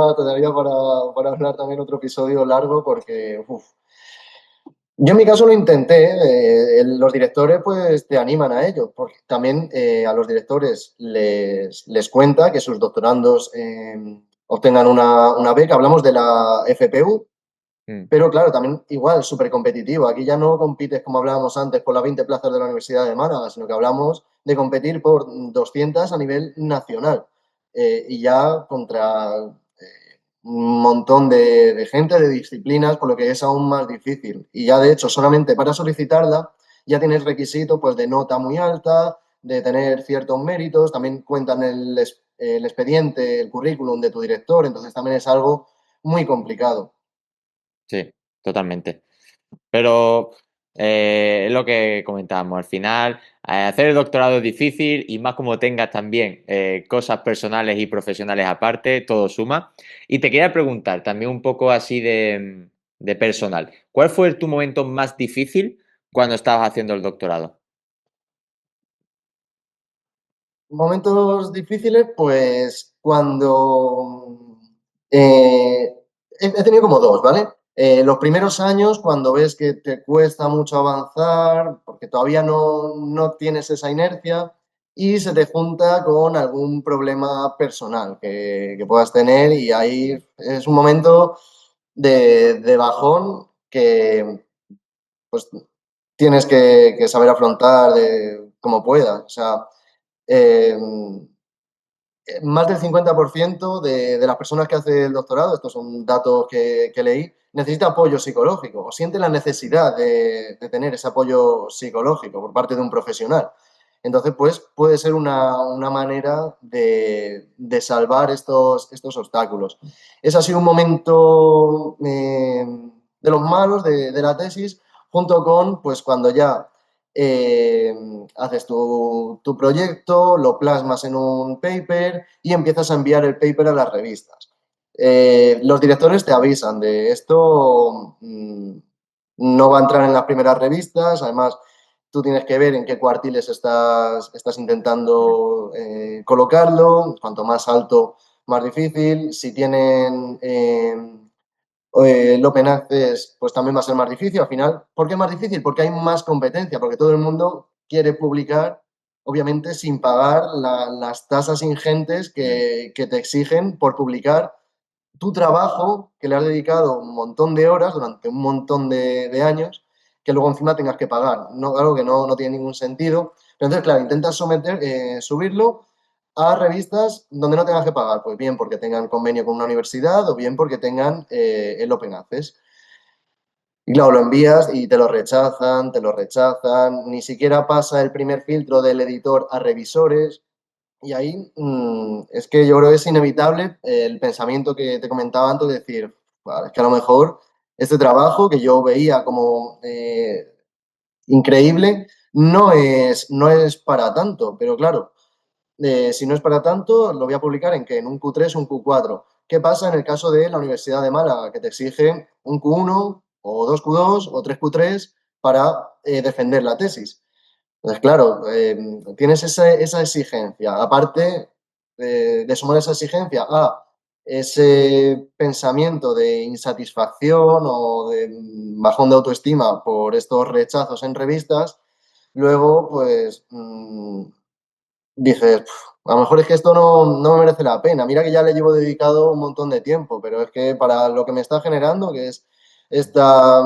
para hablar también otro episodio largo, porque uf. Yo en mi caso lo intenté, los directores pues te animan a ello, porque también a los directores les cuenta que sus doctorandos obtengan una beca, hablamos de la FPU. Mm, Pero claro, también igual, súper competitivo. Aquí ya no compites, como hablábamos antes, por las 20 plazas de la Universidad de Málaga, sino que hablamos de competir por 200 a nivel nacional. Y ya contra un montón de gente, de disciplinas, por lo que es aún más difícil. Y ya de hecho, solamente para solicitarla, ya tienes requisito pues, de nota muy alta, de tener ciertos méritos, también cuentan el expediente, el currículum de tu director, entonces también es algo muy complicado. sí, totalmente. Pero es lo que comentábamos. Al final, hacer el doctorado es difícil y más como tengas también cosas personales y profesionales aparte, todo suma. Y te quería preguntar también un poco así de personal. ¿Cuál fue tu momento más difícil cuando estabas haciendo el doctorado? Momentos difíciles, pues cuando he tenido como dos, ¿vale? Los primeros años, cuando ves que te cuesta mucho avanzar, porque todavía no tienes esa inercia y se te junta con algún problema personal que puedas tener y ahí es un momento de bajón que pues tienes que saber afrontar como puedas. O sea, eh, más del 50% de las personas que hacen el doctorado, estos son datos que leí, necesita apoyo psicológico o siente la necesidad de tener ese apoyo psicológico por parte de un profesional. Entonces, pues puede ser una manera de salvar estos obstáculos. Ese ha sido un momento de los malos de la tesis, junto con, pues cuando ya eh, haces tu proyecto, lo plasmas en un paper y empiezas a enviar el paper a las revistas. Los directores te avisan de esto, no va a entrar en las primeras revistas, además tú tienes que ver en qué cuartiles estás intentando colocarlo, cuanto más alto, más difícil. Si tienen el Open Access pues también va a ser más difícil al final. ¿Por qué más difícil? Porque hay más competencia, porque todo el mundo quiere publicar, obviamente sin pagar las tasas ingentes Mm. que te exigen por publicar tu trabajo, que le has dedicado un montón de horas durante un montón de años, que luego encima tengas que pagar. No, algo que no tiene ningún sentido. Pero entonces, claro, intentas subirlo a revistas donde no tengas que pagar, pues bien porque tengan convenio con una universidad o bien porque tengan el Open Access. Y claro, lo envías y te lo rechazan, ni siquiera pasa el primer filtro del editor a revisores. Y ahí es que yo creo que es inevitable el pensamiento que te comentaba antes de decir, "Vale, es que a lo mejor este trabajo que yo veía como increíble no es para tanto, pero claro, si no es para tanto, lo voy a publicar en qué, en un Q3 o un Q4. ¿Qué pasa en el caso de la Universidad de Málaga, que te exige un Q1 o dos Q2 o tres Q3 para defender la tesis? Entonces, claro, tienes esa exigencia. Aparte de sumar esa exigencia a ese pensamiento de insatisfacción o de bajón de autoestima por estos rechazos en revistas, luego, pues, dices, a lo mejor es que esto no me merece la pena. Mira que ya le llevo dedicado un montón de tiempo, pero es que para lo que me está generando, que es esta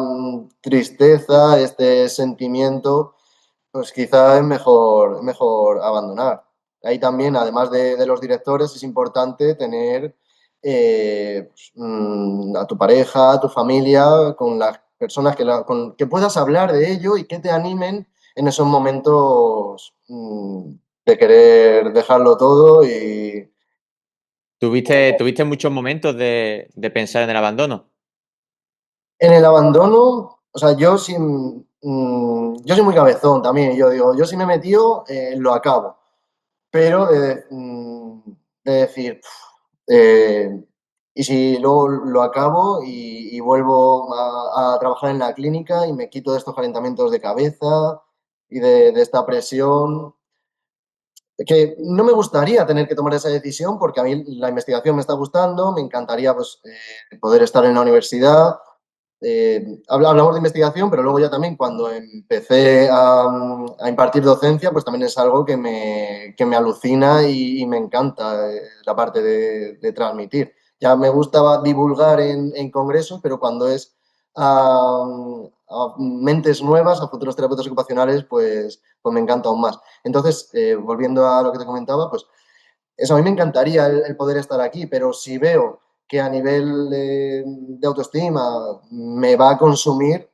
tristeza, este sentimiento, pues quizá es mejor abandonar. Ahí también, además de los directores, es importante tener a tu pareja, a tu familia, con las personas que puedas hablar de ello y que te animen en esos momentos de querer dejarlo todo y ¿Tuviste muchos momentos de pensar en el abandono? en el abandono, o sea, yo soy muy cabezón también, yo digo, yo si me he metido, lo acabo. Pero de decir, eh, y si luego lo acabo y vuelvo a trabajar en la clínica y me quito de estos calentamientos de cabeza y de esta presión, que no me gustaría tener que tomar esa decisión porque a mí la investigación me está gustando, me encantaría pues, poder estar en la universidad. Hablamos de investigación, pero luego ya también cuando empecé a impartir docencia, pues también es algo que me alucina y me encanta la parte de transmitir. Ya me gustaba divulgar en congresos, pero cuando es a mentes nuevas, a futuros terapeutas ocupacionales, pues me encanta aún más. Entonces, volviendo a lo que te comentaba, pues eso a mí me encantaría el poder estar aquí, pero si veo que a nivel de autoestima me va a consumir,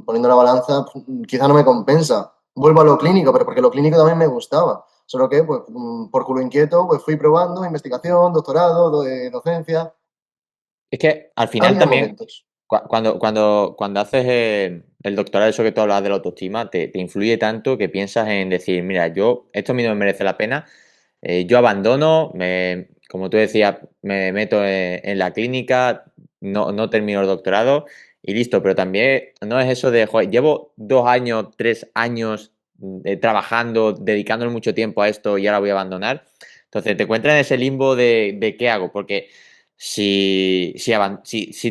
poniendo la balanza, quizá no me compensa. Vuelvo a lo clínico, pero porque lo clínico también me gustaba. Solo que, pues, por culo inquieto, pues fui probando investigación, doctorado, docencia. Es que al final Había también, momentos. cuando haces el doctorado, eso que tú hablabas de la autoestima, te influye tanto que piensas en decir, mira, esto a mí no me merece la pena, yo abandono, como tú decías, me meto en la clínica, no termino el doctorado y listo, pero también no es eso de, joder, llevo 2 años, 3 años trabajando, dedicándole mucho tiempo a esto y ahora voy a abandonar. Entonces te encuentras en ese limbo de qué hago, porque si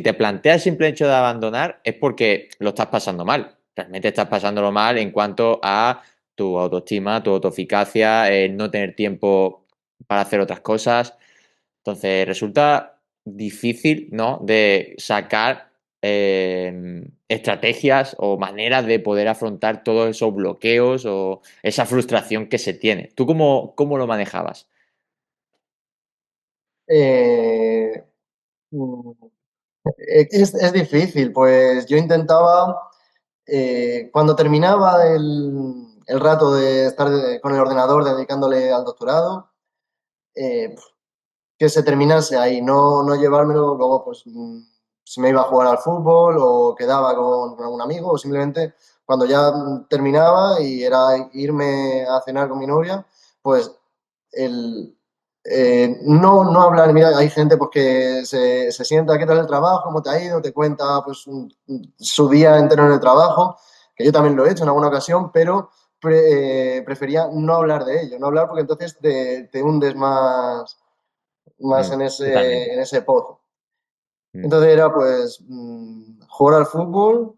te planteas el simple hecho de abandonar es porque lo estás pasando mal. Realmente estás pasándolo mal en cuanto a tu autoestima, tu autoeficacia, el no tener tiempo para hacer otras cosas. Entonces resulta difícil, ¿no? De sacar estrategias o maneras de poder afrontar todos esos bloqueos o esa frustración que se tiene. ¿Tú cómo lo manejabas? Eh, mm, es difícil, pues yo intentaba, cuando terminaba el rato de estar con el ordenador dedicándole al doctorado, eh, que se terminase ahí, no llevármelo, luego pues si me iba a jugar al fútbol o quedaba con algún amigo o simplemente cuando ya terminaba y era irme a cenar con mi novia, pues el, no hablar, mira, hay gente pues que se sienta, ¿qué tal el trabajo? ¿Cómo te ha ido? Te cuenta pues su día entero en el trabajo, que yo también lo he hecho en alguna ocasión, pero prefería no hablar de ello, no hablar porque entonces te hundes más Mm, totalmente. en ese pozo. Mm, Entonces era pues jugar al fútbol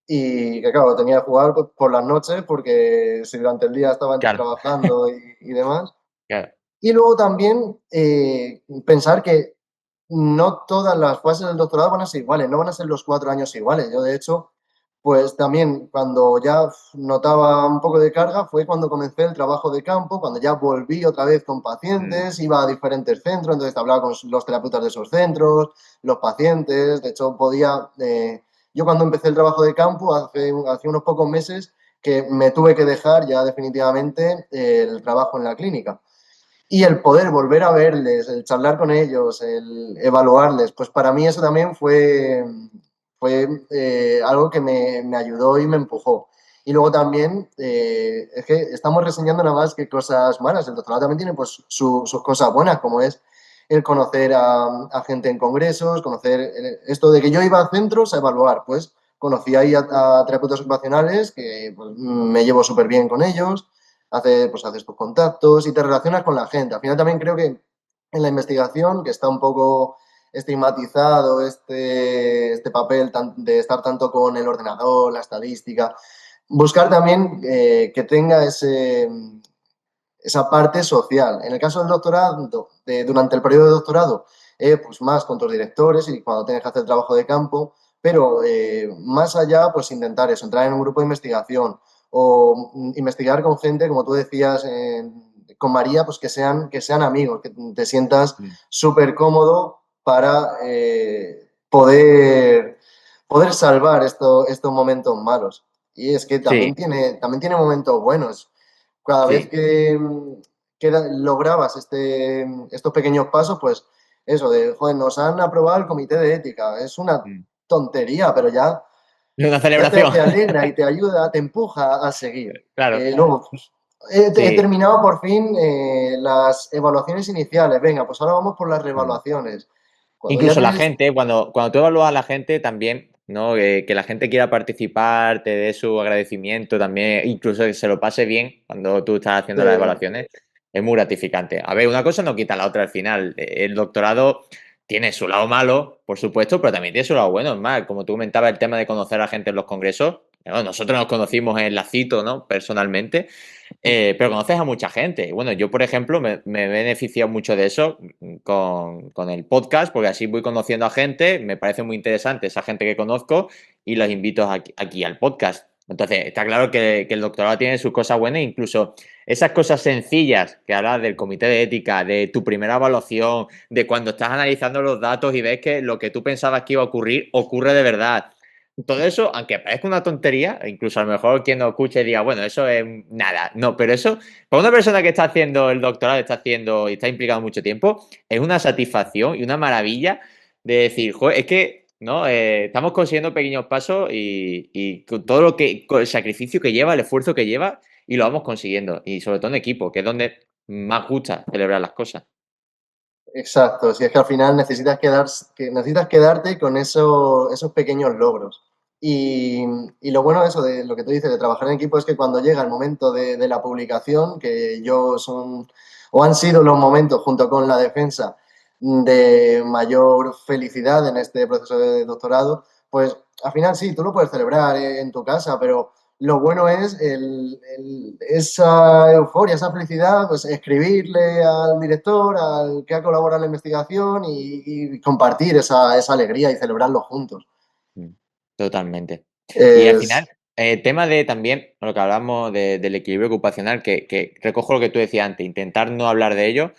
y que claro, tenía que jugar pues, por las noches porque si durante el día estaba entre claro, trabajando y demás. claro. Y luego también pensar que no todas las fases del doctorado van a ser iguales, no van a ser los 4 años iguales. Yo, de hecho, pues también cuando ya notaba un poco de carga fue cuando comencé el trabajo de campo, cuando ya volví otra vez con Mm, pacientes, iba a diferentes centros, entonces hablaba con los terapeutas de esos centros, los pacientes, de hecho podía... yo cuando empecé el trabajo de campo hace unos pocos meses que me tuve que dejar ya definitivamente el trabajo en la clínica. Y el poder volver a verles, el charlar con ellos, el evaluarles, pues para mí eso también fue algo que me ayudó y me empujó. Y luego también, es que estamos reseñando nada más que cosas malas. El doctorado también tiene pues sus cosas buenas, como es el conocer a gente en congresos, conocer esto de que yo iba a centros a evaluar, pues conocí ahí a terapeutas ocupacionales que pues, me llevo súper bien con ellos, pues haces tus contactos y te relacionas con la gente. Al final también creo que en la investigación, que está un poco estigmatizado este papel de estar tanto con el ordenador, la estadística, buscar también que tenga esa parte social. En el caso del doctorado, durante el periodo de doctorado, pues más con tus directores y cuando tienes que hacer trabajo de campo, pero más allá, pues intentar eso, entrar en un grupo de investigación o investigar con gente, como tú decías, con María, pues que sean amigos, que te sientas mm. súper cómodo para poder salvar estos momentos malos. Y es que Sí, también tiene momentos buenos. Cada vez sí. que lograbas estos pequeños pasos, pues eso de, joder, nos han aprobado el comité de ética. Es una Mm. tontería, pero Es una ya te, celebración. te alegra y te ayuda, te empuja a seguir. Claro. Luego, he Sí. terminado por fin las evaluaciones iniciales. Venga, pues ahora vamos por las Mm. reevaluaciones. Cuando ya Incluso la tienes... gente, cuando tú evalúas a la gente también, ¿no? Que la gente quiera participar, te dé su agradecimiento también, incluso que se lo pase bien cuando tú estás haciendo las evaluaciones, es muy gratificante. A ver, una cosa no quita la otra al final. El doctorado tiene su lado malo, por supuesto, pero también tiene su lado bueno. Es más, como tú comentabas, el tema de conocer a gente en los congresos. Bueno, nosotros nos conocimos en la CITO, ¿no? Personalmente. Pero conoces a mucha gente. Bueno, yo, por ejemplo, me he beneficiado mucho de eso con el podcast, porque así voy conociendo a gente, me parece muy interesante esa gente que conozco y los invito aquí al podcast. Entonces, está claro que el doctorado tiene sus cosas buenas, incluso esas cosas sencillas que hablas del comité de ética, de tu primera evaluación, de cuando estás analizando los datos y ves que lo que tú pensabas que iba a ocurrir ocurre de verdad. Todo eso, aunque parezca una tontería, incluso a lo mejor quien nos escuche diga, bueno, eso es nada. No, pero eso, para una persona que está haciendo el doctorado, está haciendo y está implicado mucho tiempo, es una satisfacción y una maravilla de decir, joder, es que ¿no? Estamos consiguiendo pequeños pasos y con todo con el sacrificio que lleva, el esfuerzo que lleva, y lo vamos consiguiendo. Y sobre todo en equipo, que es donde más gusta celebrar las cosas. Exacto, si es que al final necesitas quedarte con esos pequeños logros. Y, y lo bueno de eso, de lo que tú dices, de trabajar en equipo, es que cuando llega el momento de la publicación, que yo son, o han sido los momentos junto con la defensa de mayor felicidad en este proceso de doctorado, pues al final sí, tú lo puedes celebrar en tu casa, pero lo bueno es esa euforia, esa felicidad, pues escribirle al director, al que ha colaborado en la investigación y compartir esa alegría y celebrarlo juntos. Mm, totalmente. Y al final, Es, tema de también, lo que hablamos del equilibrio ocupacional, que recojo lo que tú decías antes, intentar no hablar de ello,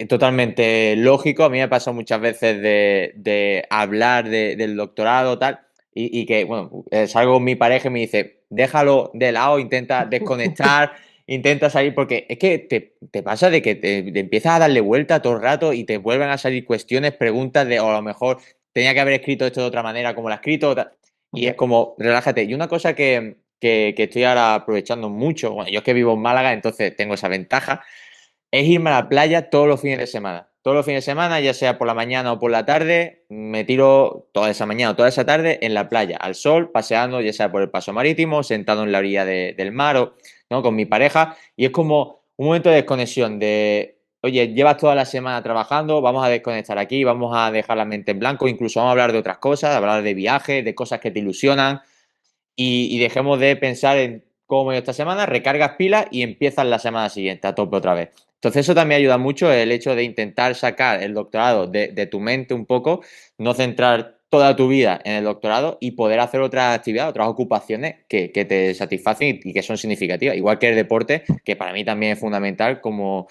totalmente lógico. A mí me ha pasado muchas veces de hablar del doctorado tal, y que, bueno, salgo con mi pareja y me dice, déjalo de lado, intenta desconectar, intenta salir, porque es que te pasa de que te empiezas a darle vuelta todo el rato y te vuelven a salir cuestiones, preguntas de, o a lo mejor tenía que haber escrito esto de otra manera como lo he escrito, tal, y es como, relájate. Y una cosa que estoy ahora aprovechando mucho, bueno, yo es que vivo en Málaga, entonces tengo esa ventaja, es irme a la playa todos los fines de semana. Todos los fines de semana, ya sea por la mañana o por la tarde, me tiro toda esa mañana o toda esa tarde en la playa, al sol, paseando, ya sea por el paso marítimo, sentado en la orilla del mar o ¿no? Con mi pareja. Y es como un momento de desconexión, de, oye, llevas toda la semana trabajando, vamos a desconectar aquí, vamos a dejar la mente en blanco, incluso vamos a hablar de otras cosas, hablar de viajes, de cosas que te ilusionan y dejemos de pensar en cómo me he ido esta semana, recargas pilas y empiezas la semana siguiente a tope otra vez. Entonces eso también ayuda mucho el hecho de intentar sacar el doctorado de tu mente un poco, no centrar toda tu vida en el doctorado y poder hacer otras actividades, otras ocupaciones que te satisfacen y que son significativas, igual que el deporte, que para mí también es fundamental como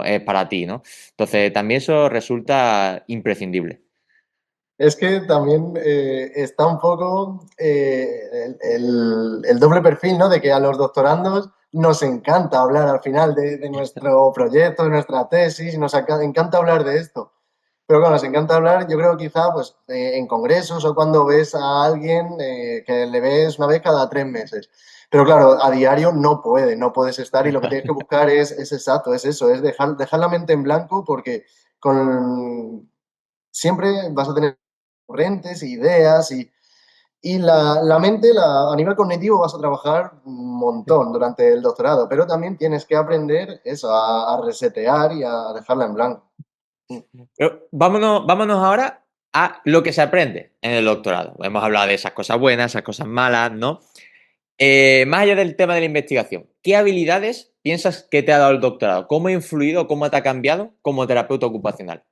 es para ti, ¿no? Entonces también eso resulta imprescindible. es que también está un poco el doble perfil, ¿no? De que a los doctorandos nos encanta hablar al final de nuestro proyecto, de nuestra tesis, nos encanta hablar de esto. Pero claro, nos encanta hablar, yo creo quizá pues en congresos o cuando ves a alguien que le ves una vez cada 3 meses. Pero claro, a diario no puedes estar y lo que tienes que buscar es exacto, es eso, es dejar la mente en blanco porque con, siempre vas a tener corrientes, ideas y la mente a nivel cognitivo vas a trabajar un montón durante el doctorado, pero también tienes que aprender eso, a resetear y a dejarla en blanco. Pero vámonos ahora a lo que se aprende en el doctorado. Hemos hablado de esas cosas buenas, esas cosas malas, ¿no? Más allá del tema de la investigación, ¿qué habilidades piensas que te ha dado el doctorado? ¿Cómo ha influido, cómo te ha cambiado como terapeuta ocupacional?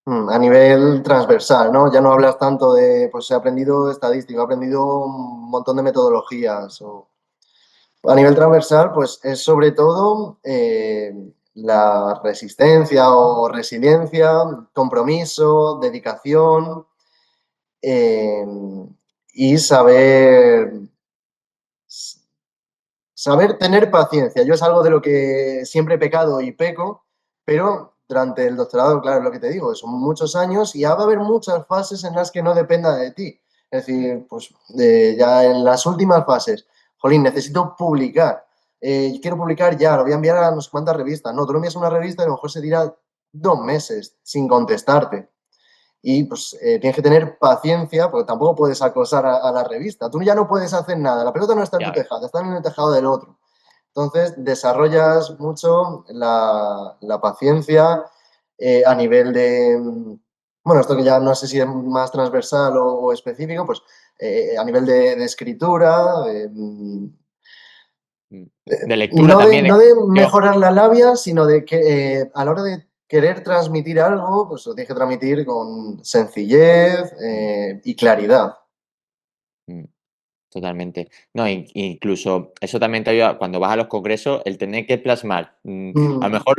A nivel transversal, ¿no? Ya no hablas tanto de, pues he aprendido estadística, he aprendido un montón de metodologías. A nivel transversal, pues es sobre todo la resistencia o resiliencia, compromiso, dedicación eh, y saber tener paciencia. Yo es algo de lo que siempre he pecado y peco, pero durante el doctorado, claro, es lo que te digo, son muchos años y va a haber muchas fases en las que no dependa de ti. Es decir, pues ya en las últimas fases, jolín, necesito publicar. Quiero publicar ya, lo voy a enviar a no sé cuántas revistas. No, tú lo envías a una revista y a lo mejor se dirá 2 meses sin contestarte. Y pues tienes que tener paciencia porque tampoco puedes acosar a la revista. Tú ya no puedes hacer nada. La pelota no está en tu Ya ves. tejado, está en el tejado del otro. Entonces, desarrollas mucho la paciencia a nivel de, bueno, esto que ya no sé si es más transversal o específico, pues a nivel de escritura, De lectura también. no de Yo, mejorar la labia, sino de que a la hora de querer transmitir algo, pues lo tienes que transmitir con sencillez y claridad. Mm, totalmente. No, incluso eso también te ayuda cuando vas a los congresos, el tener que plasmar. A lo Mm, mejor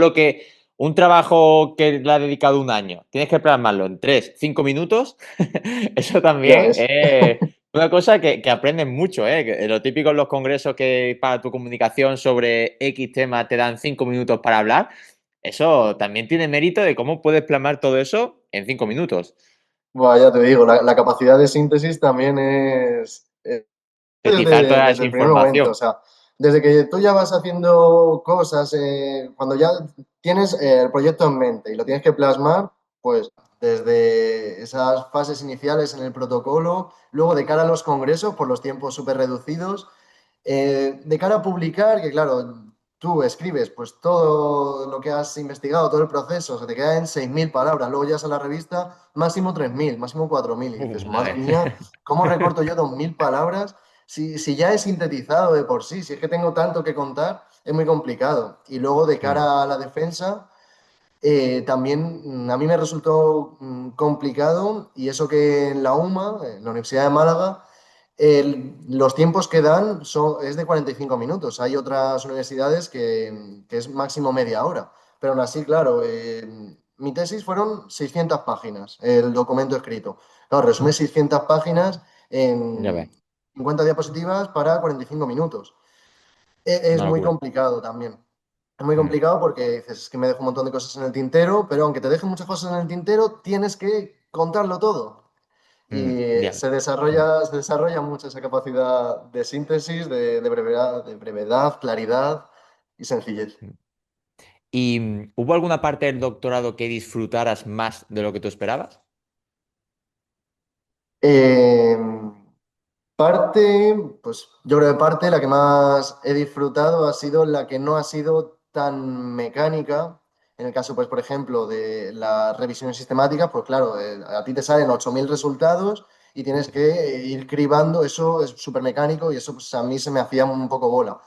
un trabajo que le ha dedicado un año, tienes que plasmarlo en 3, 5 minutos. Eso ya también ves. es una cosa que aprendes mucho, ¿eh? Lo típico en los congresos que para tu comunicación sobre X tema te dan 5 minutos para hablar. Eso también tiene mérito de cómo puedes plasmar todo eso en 5 minutos. Bueno, ya te digo, la capacidad de síntesis también es Sintetizar toda desde esa el primer momento. información. O sea, desde que tú ya vas haciendo cosas, cuando ya tienes el proyecto en mente y lo tienes que plasmar, Pues desde esas fases iniciales en el protocolo, luego de cara a los congresos, por los tiempos súper reducidos, de cara a publicar, que claro, tú escribes pues todo lo que has investigado, todo el proceso, se te queda en 6.000 palabras, luego llegas a la revista, máximo 3.000, máximo 4.000 y dices, A madre ver. mía, ¿cómo recorto yo 2.000 palabras? Si ya he sintetizado de por sí, si es que tengo tanto que contar, es muy complicado. Y luego de Mm, cara a la defensa también a mí me resultó complicado y eso que en la UMA, en la Universidad de Málaga, los tiempos que dan es de 45 minutos. Hay otras universidades que es máximo media hora. Pero aún así, claro, mi tesis fueron 600 páginas, el documento escrito. Claro, resume 600 páginas ya ves, en 50 diapositivas para 45 minutos. Es una muy locura. complicado también. Es muy Mm, complicado porque dices, es que me dejo un montón de cosas en el tintero, pero aunque te dejen muchas cosas en el tintero, tienes que contarlo todo. Y ya ves. se desarrolla mucho esa capacidad de síntesis, de brevedad, claridad y sencillez. Mm. ¿Y hubo alguna parte del doctorado que disfrutaras más de lo que tú esperabas? Eh, Parte, pues yo creo que parte, la que más he disfrutado ha sido la que no ha sido tan mecánica. En el caso, pues, por ejemplo, de las revisiones sistemáticas, pues claro, a ti te salen 8.000 resultados y tienes que ir cribando, eso es súper mecánico y eso pues, a mí se me hacía un poco bola.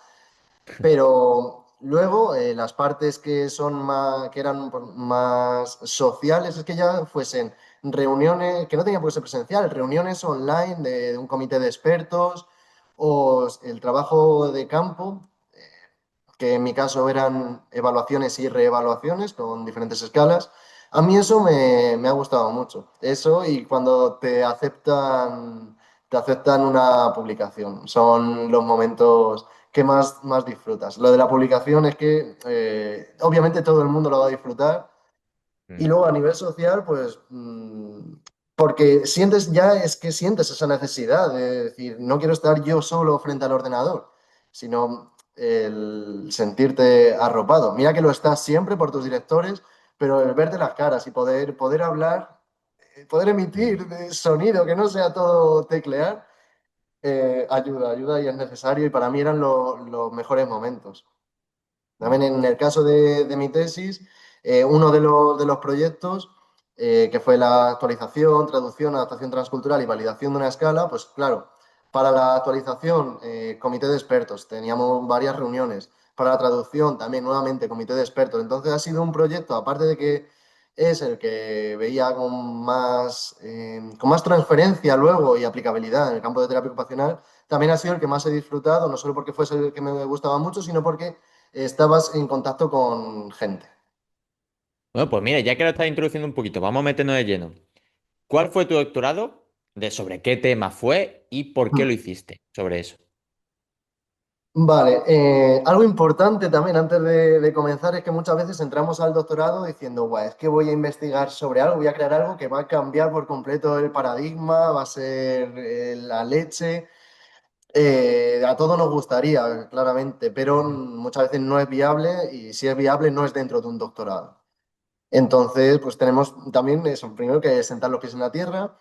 Pero luego las partes que son más, que eran más sociales, es que ya fuesen reuniones, que no tenía por qué ser presencial, reuniones online de un comité de expertos o el trabajo de campo, que en mi caso eran evaluaciones y reevaluaciones con diferentes escalas. A mí eso me ha gustado mucho. Eso y cuando te aceptan una publicación. Son los momentos que más disfrutas. Lo de la publicación es que obviamente todo el mundo lo va a disfrutar, y Mm, luego a nivel social, pues, porque sientes, ya es que sientes esa necesidad de decir, no quiero estar yo solo frente al ordenador, sino el sentirte arropado. Mira que lo estás siempre por tus directores, pero el verte las caras y poder hablar, poder mm, emitir sonido, que no sea todo teclear, ayuda y es necesario y para mí eran los mejores momentos. mm. También en el caso de mi tesis, uno de los proyectos, que fue la actualización, traducción, adaptación transcultural y validación de una escala, pues claro, para la actualización, comité de expertos, teníamos varias reuniones. Para la traducción, también nuevamente comité de expertos. Entonces ha sido un proyecto, aparte de que es el que veía con más transferencia luego y aplicabilidad en el campo de terapia ocupacional, también ha sido el que más he disfrutado, no solo porque fuese el que me gustaba mucho, sino porque estabas en contacto con gente. Bueno, pues mira, ya que lo estás introduciendo un poquito, vamos a meternos de lleno. ¿Cuál fue tu doctorado? ¿De sobre qué tema fue y por qué lo hiciste sobre eso? Vale, algo importante también antes de comenzar es que muchas veces entramos al doctorado diciendo, "Buah, es que voy a investigar sobre algo, voy a crear algo que va a cambiar por completo el paradigma, va a ser la leche". A todos nos gustaría, claramente, pero muchas veces no es viable y si es viable no es dentro de un doctorado. Entonces, pues tenemos también eso, primero que sentar los pies en la tierra.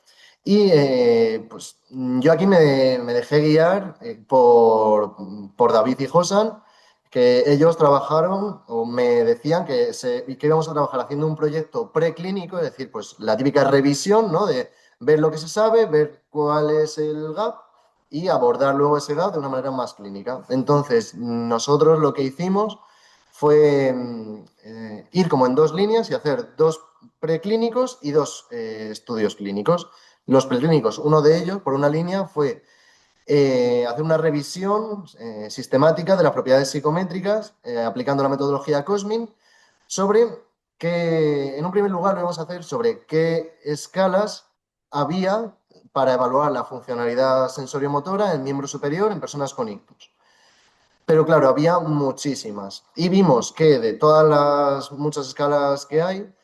Y pues yo aquí me dejé guiar por David y Josan, que ellos trabajaron o me decían que íbamos a trabajar haciendo un proyecto preclínico, es decir, pues la típica revisión, ¿no? De ver lo que se sabe, ver cuál es el gap y abordar luego ese gap de una manera más clínica. Entonces, nosotros lo que hicimos fue ir como en dos líneas y hacer dos preclínicos y dos estudios clínicos. Los preclínicos, uno de ellos, por una línea, fue hacer una revisión sistemática de las propiedades psicométricas aplicando la metodología COSMIN sobre en un primer lugar, lo vamos a hacer sobre qué escalas había para evaluar la funcionalidad sensoriomotora en miembro superior en personas con ictus. Pero claro, había muchísimas. Y vimos que de todas las muchas escalas que hay,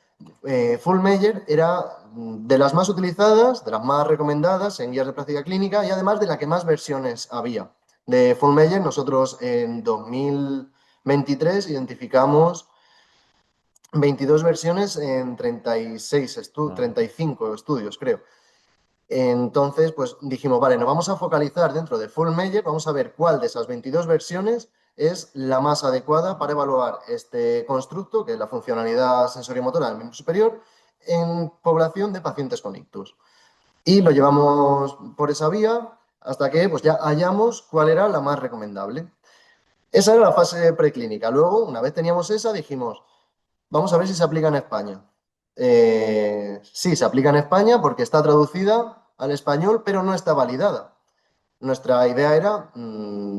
Full Measure era de las más utilizadas, de las más recomendadas en guías de práctica clínica y además de la que más versiones había. De Full Measure, nosotros en 2023 identificamos 22 versiones en Wow. 35 estudios, creo. Entonces, pues dijimos, vale, nos vamos a focalizar dentro de Full Measure, vamos a ver cuál de esas 22 versiones es la más adecuada para evaluar este constructo, que es la funcionalidad sensorimotora del miembro superior, en población de pacientes con ictus. Y lo llevamos por esa vía hasta que pues, ya hallamos cuál era la más recomendable. Esa era la fase preclínica. Luego, una vez teníamos esa, dijimos, vamos a ver si se aplica en España. Sí, se aplica en España porque está traducida al español, pero no está validada. Nuestra idea era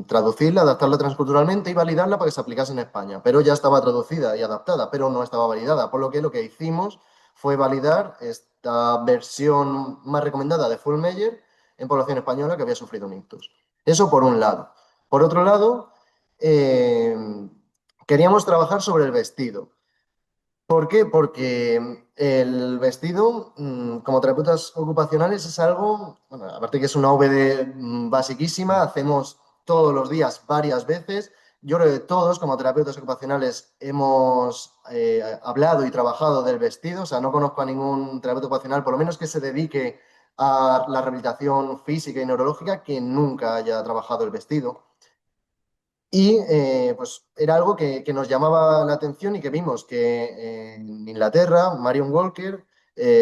traducirla, adaptarla transculturalmente y validarla para que se aplicase en España, pero ya estaba traducida y adaptada, pero no estaba validada, por lo que hicimos fue validar esta versión más recomendada de Full Measure en población española que había sufrido un ictus. Eso por un lado. Por otro lado, eh, queríamos trabajar sobre el vestido. ¿Por qué? Porque el vestido, como terapeutas ocupacionales, es algo, bueno, aparte que es una OVD basiquísima, Mm. hacemos todos los días varias veces. Yo creo que todos, como terapeutas ocupacionales, hemos hablado y trabajado del vestido. O sea, no conozco a ningún terapeuta ocupacional, por lo menos que se dedique a la rehabilitación física y neurológica, que nunca haya trabajado el vestido. Y pues era algo que nos llamaba la atención y que vimos que en Inglaterra, Marion Walker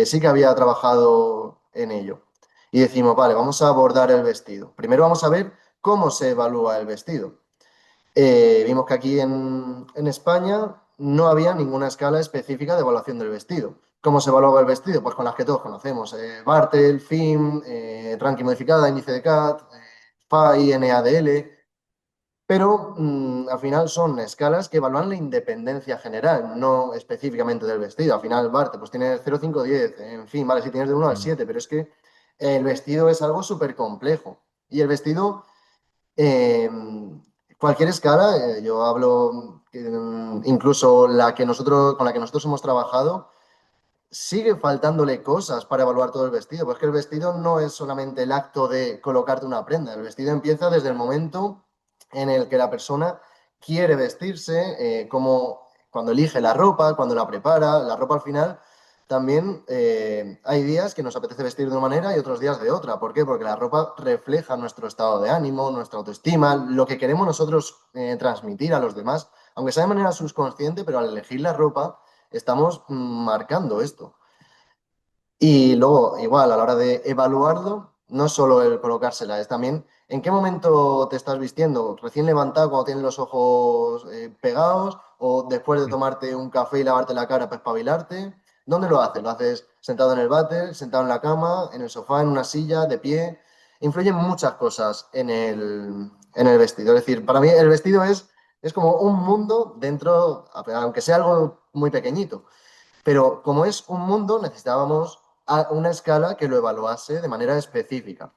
sí que había trabajado en ello. Y decimos, vale, vamos a abordar el vestido. Primero vamos a ver cómo se evalúa el vestido. Vimos que aquí en España no había ninguna escala específica de evaluación del vestido. ¿Cómo se evaluaba el vestido? Pues con las que todos conocemos. Bartel, FIM, ranking modificada, índice de CAT, FAI, NADL, pero al final son escalas que evalúan la independencia general, no específicamente del vestido. Al final, Bart, pues tienes 0, 5, 10, en fin, vale, si tienes del 1 al 7, pero es que el vestido es algo súper complejo. Y el vestido, eh, cualquier escala, yo hablo, incluso con la que nosotros hemos trabajado, sigue faltándole cosas para evaluar todo el vestido, porque el vestido no es solamente el acto de colocarte una prenda, el vestido empieza desde el momento en el que la persona quiere vestirse, como cuando elige la ropa, cuando la prepara, la ropa al final. También hay días que nos apetece vestir de una manera y otros días de otra. ¿Por qué? Porque la ropa refleja nuestro estado de ánimo, nuestra autoestima, lo que queremos nosotros transmitir a los demás, aunque sea de manera subconsciente, pero al elegir la ropa estamos marcando esto. Y luego, igual, a la hora de evaluarlo, no es solo el colocársela, es también en qué momento te estás vistiendo, recién levantado cuando tienes los ojos pegados o después de Mm. tomarte un café y lavarte la cara para espabilarte. ¿Dónde lo haces? ¿Lo haces sentado en el váter, sentado en la cama, en el sofá, en una silla, de pie? Influyen muchas cosas en el vestido. Es decir, para mí el vestido es como un mundo dentro, aunque sea algo muy pequeñito. Pero como es un mundo, necesitábamos una escala que lo evaluase de manera específica.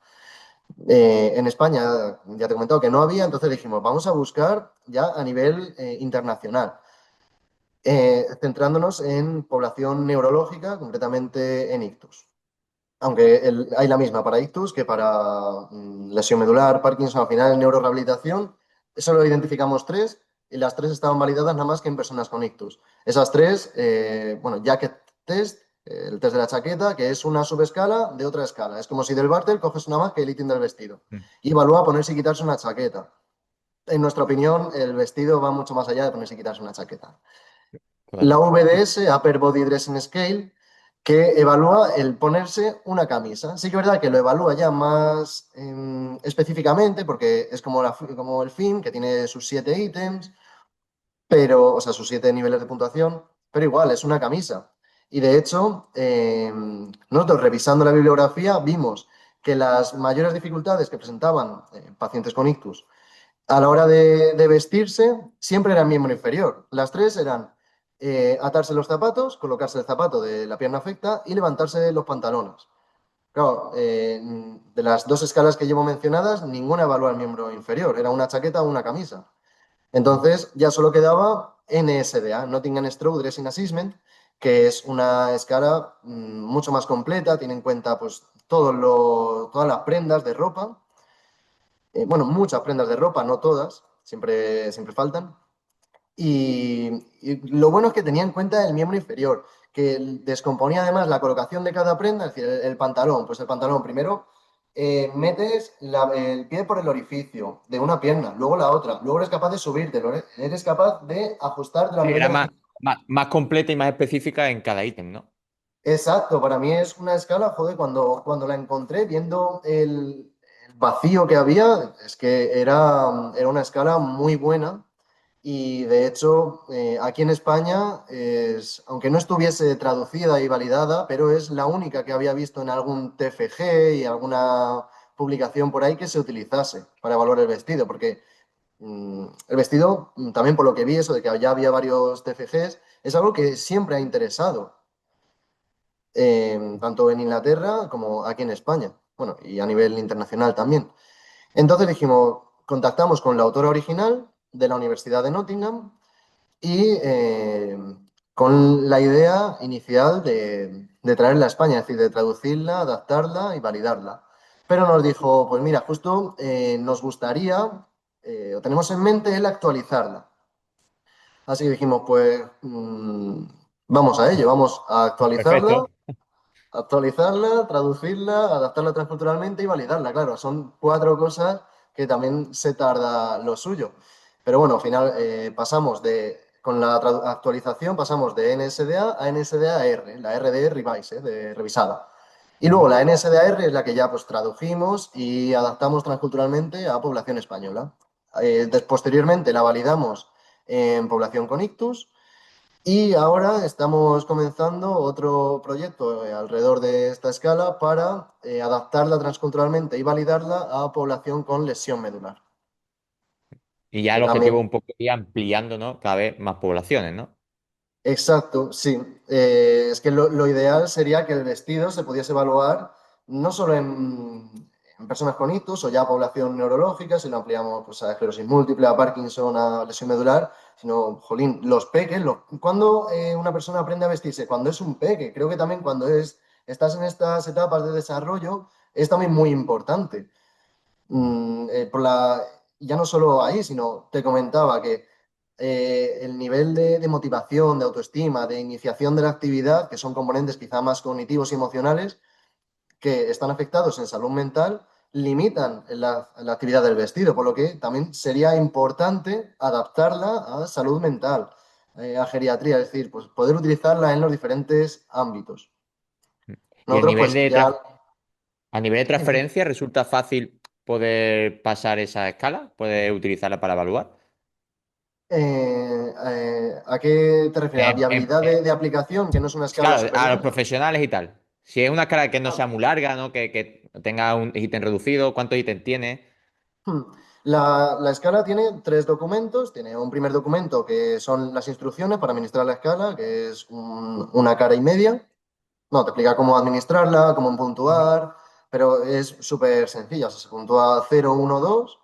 En España, ya te he comentado que no había, entonces dijimos, vamos a buscar ya a nivel internacional, centrándonos en población neurológica, concretamente en ictus. Aunque hay la misma para ictus que para lesión medular, Parkinson, al final neurorehabilitación, solo identificamos tres y las tres estaban validadas nada más que en personas con ictus. Esas tres, bueno, Jacket Test, el test de la chaqueta, que es una subescala de otra escala. Es como si del Bartel coges una más que el ítem del vestido Mm. y evalúa ponerse y quitarse una chaqueta. En nuestra opinión, el vestido va mucho más allá de ponerse y quitarse una chaqueta. La Claro. VDS, Upper Body Dressing Scale, que evalúa el ponerse una camisa. Sí que es verdad que lo evalúa ya más específicamente, porque es como, como el FIM, que tiene sus 7 ítems, pero, o sea, sus 7 niveles de puntuación, pero igual, es una camisa. Y de hecho, nosotros revisando la bibliografía vimos que las mayores dificultades que presentaban pacientes con ictus a la hora de vestirse, siempre era miembro inferior. Las tres eran atarse los zapatos, colocarse el zapato de la pierna afecta y levantarse los pantalones. Claro, de las dos escalas que llevo mencionadas, ninguna evalúa el miembro inferior. Era una chaqueta o una camisa. Entonces ya solo quedaba NSDA, Nottingham Stroke Dressing Assessment, que es una escala mucho más completa, tiene en cuenta pues, todas las prendas de ropa, bueno, muchas prendas de ropa, no todas, siempre faltan. y lo bueno es que tenía en cuenta el miembro inferior, que descomponía además la colocación de cada prenda, es decir, el pantalón. Pues el pantalón primero metes el pie por el orificio de una pierna, luego la otra, luego eres capaz de subírtelo, eres capaz de ajustar de la Sí, manera era que... más completa y más específica en cada ítem, ¿no? Exacto, para mí es una escala, joder, cuando la encontré viendo el vacío que había, es que era una escala muy buena y de hecho aquí en España, aunque no estuviese traducida y validada, pero es la única que había visto en algún TFG y alguna publicación por ahí que se utilizase para evaluar el vestido, porque el vestido, también por lo que vi, eso de que ya había varios TFGs, es algo que siempre ha interesado tanto en Inglaterra como aquí en España, bueno, y a nivel internacional también. Entonces dijimos, contactamos con la autora original de la Universidad de Nottingham y con la idea inicial de traerla a España, es decir, de traducirla, adaptarla y validarla. Pero nos dijo, pues mira, justo nos gustaría, o tenemos en mente el actualizarla. Así que dijimos, pues vamos a ello, vamos a actualizarla. Perfecto. Actualizarla, traducirla, adaptarla transculturalmente y validarla. Claro, son cuatro cosas que también se tarda lo suyo. Pero bueno, al final pasamos con la actualización pasamos de NSDA a NSDA-R, la RDE Revise, de revisada. Y luego Ujú. la NSDA-R es la que ya pues tradujimos y adaptamos transculturalmente a población española. Posteriormente la validamos en población con ictus y ahora estamos comenzando otro proyecto alrededor de esta escala para adaptarla transculturalmente y validarla a población con lesión medular. Y ya Que el también, objetivo es un poco ir ampliando, ¿no? Cada vez más poblaciones, ¿no? exacto, sí. Es que lo ideal sería que el vestido se pudiese evaluar no solo en personas con ictus o ya población neurológica, si lo ampliamos pues, a esclerosis múltiple, a Parkinson, a lesión medular, sino, jolín, los peques. ¿Cuándo una persona aprende a vestirse? Cuando es un peque. Creo que también cuando estás en estas etapas de desarrollo es también muy importante. Ya no solo ahí, sino te comentaba que el nivel de motivación, de autoestima, de iniciación de la actividad, que son componentes quizá más cognitivos y emocionales, que están afectados en salud mental, limitan la actividad del vestido, por lo que también sería importante adaptarla a salud mental, a geriatría, es decir, pues poder utilizarla en los diferentes ámbitos. Y Nosotros pues ya a nivel de transferencia resulta fácil poder pasar esa escala, poder utilizarla para evaluar. ¿a qué te refieres? ¿A Eh, viabilidad eh, de aplicación, que no es una escala claro, a los superior? profesionales y tal. Si es una escala que no sea muy larga, ¿no? Que tenga un ítem reducido, ¿cuántos ítems tiene? Hmm. La escala tiene tres documentos. Tiene un primer documento que son las instrucciones para administrar la escala, que es una cara y media. No, te explica cómo administrarla, cómo Ujú. puntuar, pero es súper sencilla. O sea, se puntúa 0, 1, 2,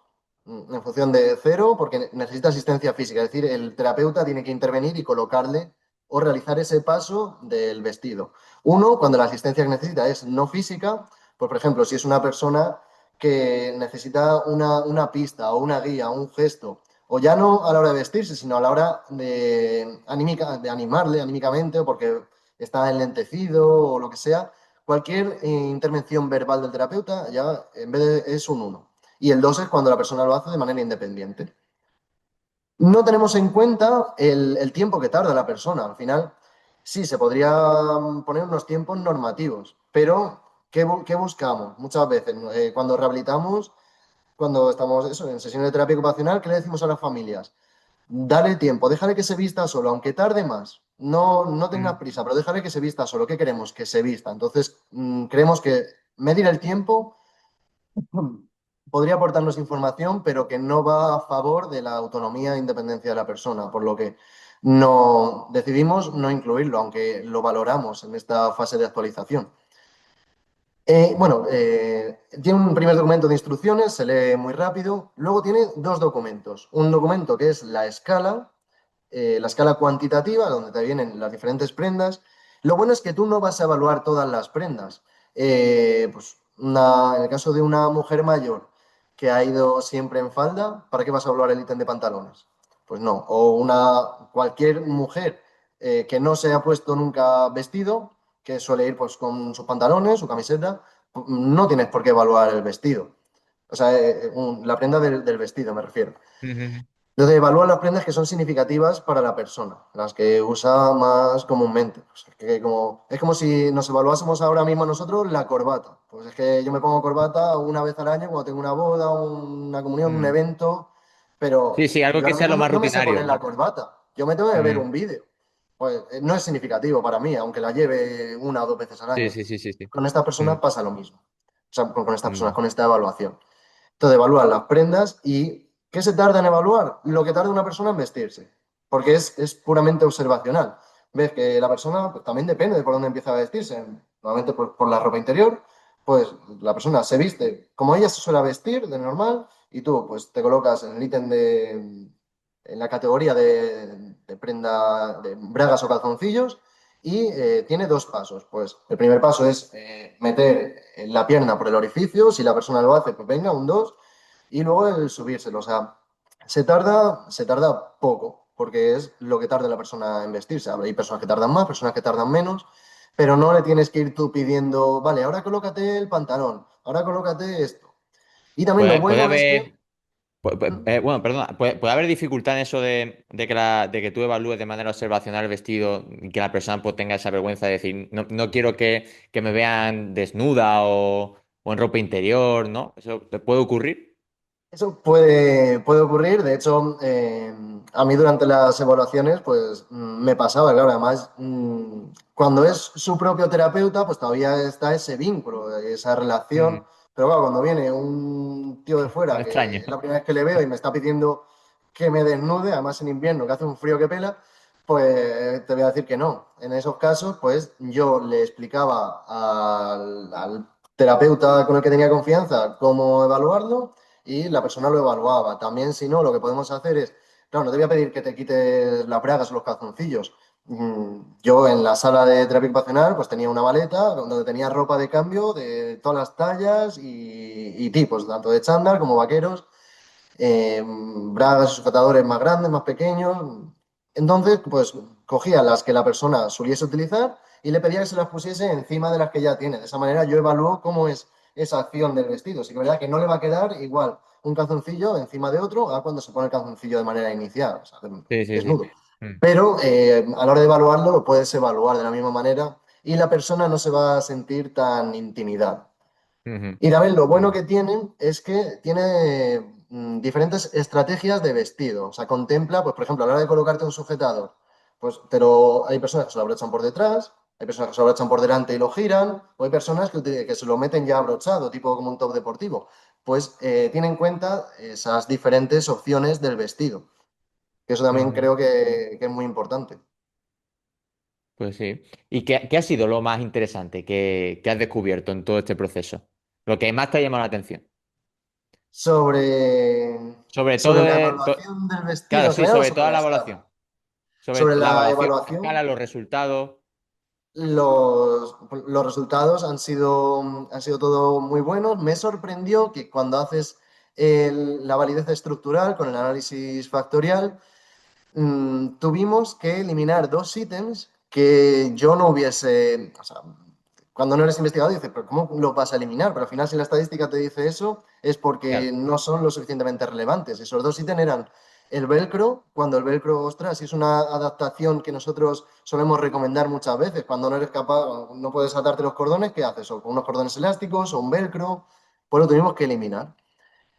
en función de 0, porque necesita asistencia física. Es decir, el terapeuta tiene que intervenir y colocarle o realizar ese paso del vestido. Uno, cuando la asistencia que necesita es no física, pues por ejemplo, si es una persona que necesita una pista o una guía, un gesto, o ya no a la hora de vestirse, sino a la hora de animarle anímicamente, o porque está enlentecido o lo que sea, cualquier intervención verbal del terapeuta ya en vez de es un uno. Y el 2 es cuando la persona lo hace de manera independiente. No tenemos en cuenta el tiempo que tarda la persona. Al final, sí, se podría poner unos tiempos normativos, pero ¿qué buscamos? Muchas veces, cuando rehabilitamos, cuando estamos eso, en sesiones de terapia ocupacional, ¿qué le decimos a las familias? Dale tiempo, déjale que se vista solo, aunque tarde más. No tengas Mm. prisa, pero déjale que se vista solo. ¿Qué queremos? Que se vista. Entonces, creemos que medir el tiempo podría aportarnos información, pero que no va a favor de la autonomía e independencia de la persona, por lo que no decidimos no incluirlo, aunque lo valoramos en esta fase de actualización. Tiene un primer documento de instrucciones, se lee muy rápido. Luego tiene dos documentos. Un documento que es la escala cuantitativa, donde te vienen las diferentes prendas. Lo bueno es que tú no vas a evaluar todas las prendas. En el caso de una mujer mayor que ha ido siempre en falda, ¿para qué vas a evaluar el ítem de pantalones? Pues no. O cualquier mujer que no se ha puesto nunca vestido, que suele ir pues con sus pantalones, su camiseta, no tienes por qué evaluar el vestido. O sea, la prenda del vestido me refiero. Ujú. Entonces, evalúa las prendas que son significativas para la persona, las que usa más comúnmente. O sea, es como si nos evaluásemos ahora mismo nosotros la corbata. Pues es que yo me pongo corbata una vez al año cuando tengo una boda, una comunión, un Mm. evento, Sí, pero sí, algo yo que ahora sea mismo lo más no me sé rutinario, poner la ¿no? corbata. Yo me tengo que ver Mm. un vídeo. Pues no es significativo para mí, aunque la lleve una o dos veces al Sí, año. sí, sí, sí, sí. Con esta persona Mm. pasa lo mismo. O sea, con estas personas, Mm. con esta evaluación. Entonces evalúan las prendas y ¿qué se tarda en evaluar? Lo que tarda una persona en vestirse, porque es puramente observacional. Ves que la persona pues, también depende de por dónde empieza a vestirse. Normalmente por la ropa interior, pues la persona se viste como ella se suele vestir de normal y tú pues te colocas en el ítem en la categoría de prenda de bragas o calzoncillos y tiene dos pasos. Pues el primer paso es meter la pierna por el orificio. Si la persona lo hace, pues venga, un dos. Y luego el subírselo. O sea, se tarda poco, porque es lo que tarda la persona en vestirse. Hay personas que tardan más, personas que tardan menos, pero no le tienes que ir tú pidiendo, vale, ahora colócate el pantalón, ahora colócate esto. Y también lo Puede bueno es que haber. Bueno, perdona, puede haber dificultad en eso de que tú evalúes de manera observacional el vestido y que la persona pues, tenga esa vergüenza de decir, no, no quiero que me vean desnuda o en ropa interior, ¿no? ¿Eso te puede ocurrir? eso puede ocurrir. De hecho, a mí durante las evaluaciones, pues me pasaba, claro, además, cuando es su propio terapeuta, pues todavía está ese vínculo, esa relación. Mm. Pero claro, cuando viene un tío de Un fuera, que extraño. es la primera vez que le veo y me está pidiendo que me desnude, además en invierno, que hace un frío que pela, pues te voy a decir que no. En esos casos, pues yo le explicaba al terapeuta con el que tenía confianza cómo evaluarlo y la persona lo evaluaba. También, si no, lo que podemos hacer es, claro, no te voy a pedir que te quites las bragas o los calzoncillos. Yo en la sala de terapia ocupacional pues tenía una maleta donde tenía ropa de cambio de todas las tallas y tipos, tanto de chándal como vaqueros, bragas y sujetadores más grandes, más pequeños. Entonces, pues cogía las que la persona supiese utilizar y le pedía que se las pusiese encima de las que ya tiene. De esa manera yo evalúo cómo es esa acción del vestido. Sí que es verdad que no le va a quedar igual un calzoncillo encima de otro a cuando se pone el calzoncillo de manera inicial, o sea, Sí, sí, sí. desnudo. Mm. Pero a la hora de evaluarlo lo puedes evaluar de la misma manera y la persona no se va a sentir tan intimidada. Ujú. Y también lo bueno Mm. que tienen es que tiene diferentes estrategias de vestido. O sea, contempla, pues, por ejemplo, a la hora de colocarte un sujetador, pues, pero hay personas que se lo abrochan por detrás, hay personas que se lo abrochan por delante y lo giran, o hay personas que se lo meten ya abrochado, tipo como un top deportivo. Pues tiene en cuenta esas diferentes opciones del vestido, que eso también Ujú. creo que es muy importante. Pues sí. ¿Y qué ha sido lo más interesante que has descubierto en todo este proceso? Lo que más te ha llamado la atención. Sobre, Sobre sobre todo, la evaluación del vestido claro, en sí, general o sobre sobre toda la la escala. evaluación. Sobre Sobre la la evaluación, la evaluación, escala, los resultados. los resultados han sido todo muy buenos. Me sorprendió que cuando haces la validez estructural con el análisis factorial, tuvimos que eliminar dos ítems que yo no hubiese, o sea, cuando no eres investigador dices, pero ¿cómo los vas a eliminar? Pero al final si la estadística te dice eso es porque Claro. no son lo suficientemente relevantes. Esos dos ítems eran el velcro, cuando el velcro, ostras, es una adaptación que nosotros solemos recomendar muchas veces, cuando no eres capaz, no puedes atarte los cordones, ¿qué haces? O con unos cordones elásticos o un velcro, pues lo tuvimos que eliminar.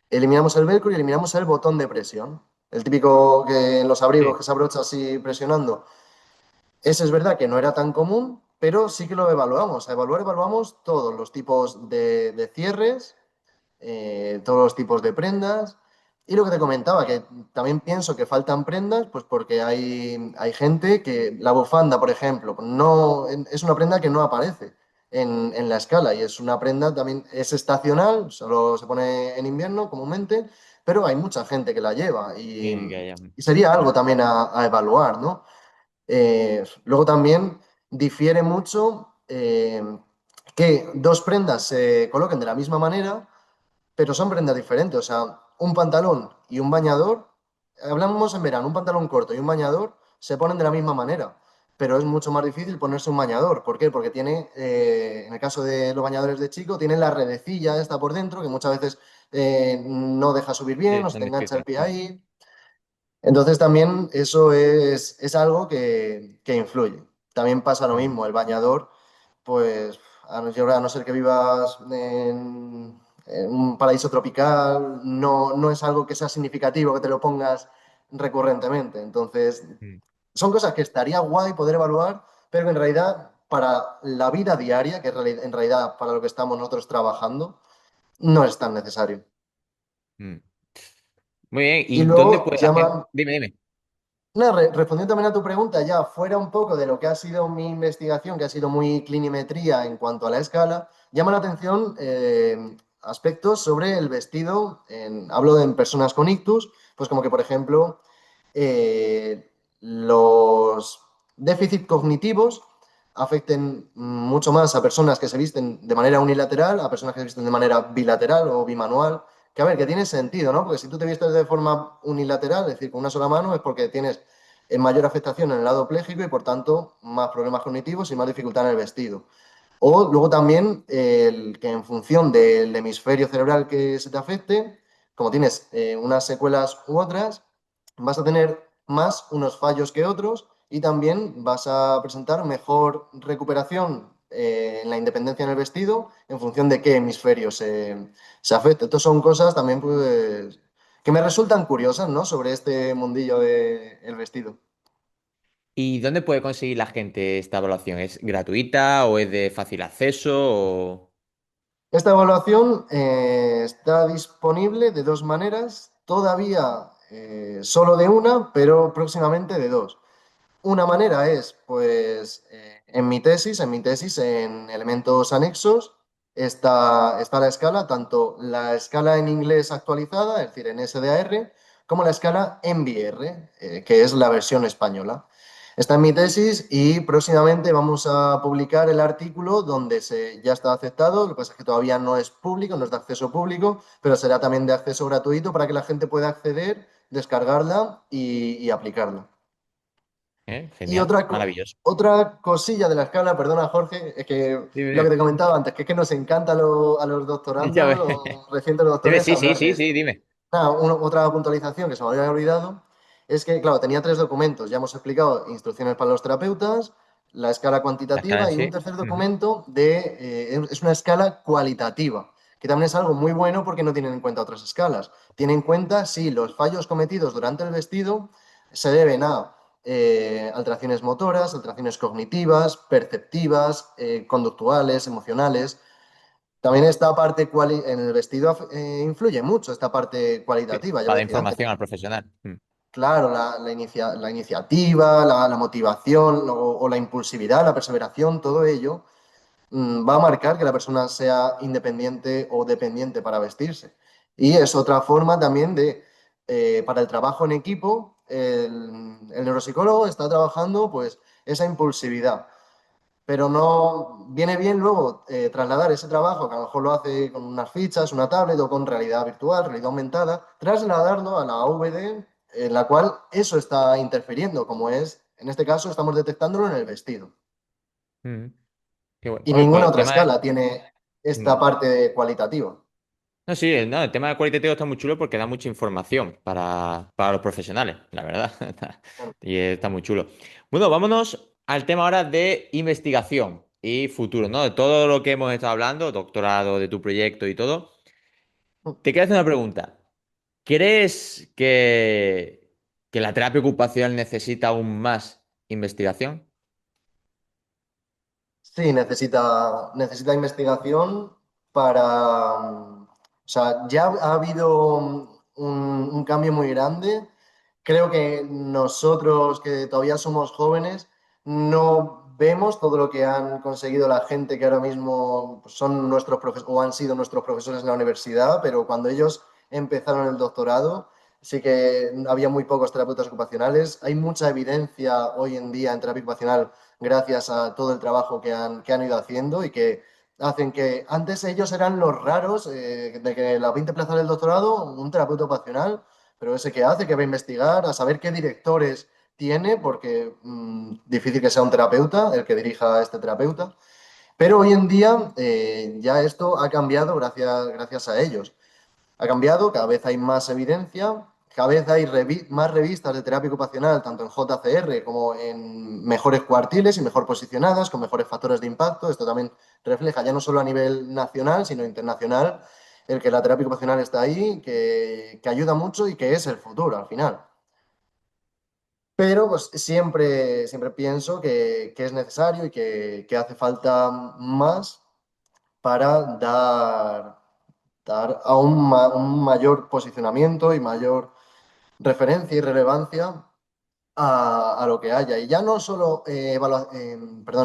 Eliminamos el velcro y eliminamos el botón de presión. El típico que en los abrigos Sí. que se abrocha así presionando. Ese es verdad que no era tan común, pero sí que lo evaluamos. A evaluar evaluamos todos los tipos de cierres, todos los tipos de prendas. Y lo que te comentaba, que también pienso que faltan prendas, pues porque hay gente que la bufanda, por ejemplo, no, es una prenda que no aparece en la escala y es una prenda también, es estacional, solo se pone en invierno comúnmente, pero hay mucha gente que la lleva Sí, que haya- y sería algo también a evaluar, ¿no? Luego también difiere mucho que dos prendas se coloquen de la misma manera, pero son prendas diferentes. O sea, un pantalón y un bañador hablamos en verano, un pantalón corto y un bañador se ponen de la misma manera, pero es mucho más difícil ponerse un bañador. ¿Por qué? Porque tiene, en el caso de los bañadores de chico, tienen la redecilla esta por dentro, que muchas veces no deja subir bien Sí, o se son te engancha el difíciles. pie ahí. Entonces también eso es algo que influye. También pasa lo Mm, mismo, el bañador, pues yo creo, a no ser que vivas en un paraíso tropical, no es algo que sea significativo que te lo pongas recurrentemente. Entonces, mm, son cosas que estaría guay poder evaluar, pero que en realidad para la vida diaria, que en realidad para lo que estamos nosotros trabajando, no es tan necesario. mm. Muy bien, Y ¿y dónde luego puede la gente? llaman. Dime, dime. No, respondiendo también a tu pregunta, ya fuera un poco de lo que ha sido mi investigación, que ha sido muy clinimetría en cuanto a la escala, llama la atención aspectos sobre el vestido, hablo de en personas con ictus, pues como que, por ejemplo, los déficits cognitivos afecten mucho más a personas que se visten de manera unilateral, a personas que se visten de manera bilateral o bimanual. Que a ver, que tiene sentido, ¿no? Porque si tú te vistes de forma unilateral, es decir, con una sola mano, es porque tienes mayor afectación en el lado pléjico y por tanto más problemas cognitivos y más dificultad en el vestido. O luego también el que en función del hemisferio cerebral que se te afecte, como tienes unas secuelas u otras, vas a tener más unos fallos que otros y también vas a presentar mejor recuperación en la independencia en el vestido en función de qué hemisferio se afecte. Estas son cosas también pues, que me resultan curiosas, ¿no? Sobre este mundillo del vestido. ¿Y dónde puede conseguir la gente esta evaluación? ¿Es gratuita o es de fácil acceso? O... Esta evaluación está disponible de dos maneras, todavía solo de una, pero próximamente de dos. Una manera es, pues, en mi tesis, en elementos anexos, está la escala, tanto la escala en inglés actualizada, es decir, en SDAR, como la escala en VR, que es la versión española. Está en mi tesis y próximamente vamos a publicar el artículo donde ya está aceptado, lo que pasa es que todavía no es público, no es de acceso público, pero será también de acceso gratuito para que la gente pueda acceder, descargarla y aplicarla. Y Genial, maravilloso. otra cosilla de la escala, perdona Jorge, es que Dime, lo que dime. te comentaba antes, que es que nos encanta a los Ya doctorandos, ves. los recientes Dime, doctores, sí, sí, hablar de sí, esto. sí, dime. Nada, otra puntualización que se me había olvidado es que, claro, tenía tres documentos. Ya hemos explicado instrucciones para los terapeutas, la escala La escala en cuantitativa y un sí. tercer Ujú. documento es una escala cualitativa, que también es algo muy bueno porque no tienen en cuenta otras escalas. Tienen en cuenta si los fallos cometidos durante el vestido se deben a alteraciones motoras, alteraciones cognitivas, perceptivas, conductuales, emocionales. También esta parte en el vestido influye mucho, esta parte Sí, cualitativa, ya lo para dar decía antes. información al profesional. Mm. Claro, la iniciativa, la motivación o la impulsividad, la perseveración, todo ello va a marcar que la persona sea independiente o dependiente para vestirse. Y es otra forma también para el trabajo en equipo, el neuropsicólogo está trabajando pues esa impulsividad, pero no viene bien luego trasladar ese trabajo, que a lo mejor lo hace con unas fichas, una tablet o con realidad virtual, realidad aumentada, trasladarlo a la AVD, en la cual eso está interfiriendo, como es, en este caso, estamos detectándolo en el vestido. Mm. Qué bueno. Y Oye, ninguna pues el otra tema de... escala tiene esta Mm. parte cualitativa. No, sí, no, el tema de cualitativo está muy chulo porque da mucha información para los profesionales, la verdad. Y está muy chulo. Bueno, vámonos al tema ahora de investigación y futuro, ¿no? De todo lo que hemos estado hablando, doctorado, de tu proyecto y todo. Te quiero hacer una pregunta. ¿Crees que la terapia ocupacional necesita aún más investigación? Sí, necesita investigación o sea, ya ha habido un cambio muy grande. Creo que nosotros, que todavía somos jóvenes, no vemos todo lo que han conseguido la gente que ahora mismo pues, son nuestros profesores o han sido nuestros profesores en la universidad, pero cuando ellos empezaron el doctorado, sí que había muy pocos terapeutas ocupacionales. Hay mucha evidencia hoy en día en terapia ocupacional gracias a todo el trabajo que han ido haciendo y que hacen que antes ellos eran los raros, de que las 20 plazas del doctorado, un terapeuta ocupacional, pero ese que hace, que va a investigar, a saber qué directores tiene, porque difícil que sea un terapeuta el que dirija a este terapeuta. Pero hoy en día ya esto ha cambiado gracias a ellos. Ha cambiado, cada vez hay más evidencia, cada vez hay más revistas de terapia ocupacional, tanto en JCR como en mejores cuartiles y mejor posicionadas, con mejores factores de impacto. Esto también refleja ya no solo a nivel nacional, sino internacional, el que la terapia ocupacional está ahí, que ayuda mucho y que es el futuro al final. Pero pues siempre pienso que es necesario y que hace falta más para dar a un mayor posicionamiento y mayor referencia y relevancia a lo que haya. Y ya no solo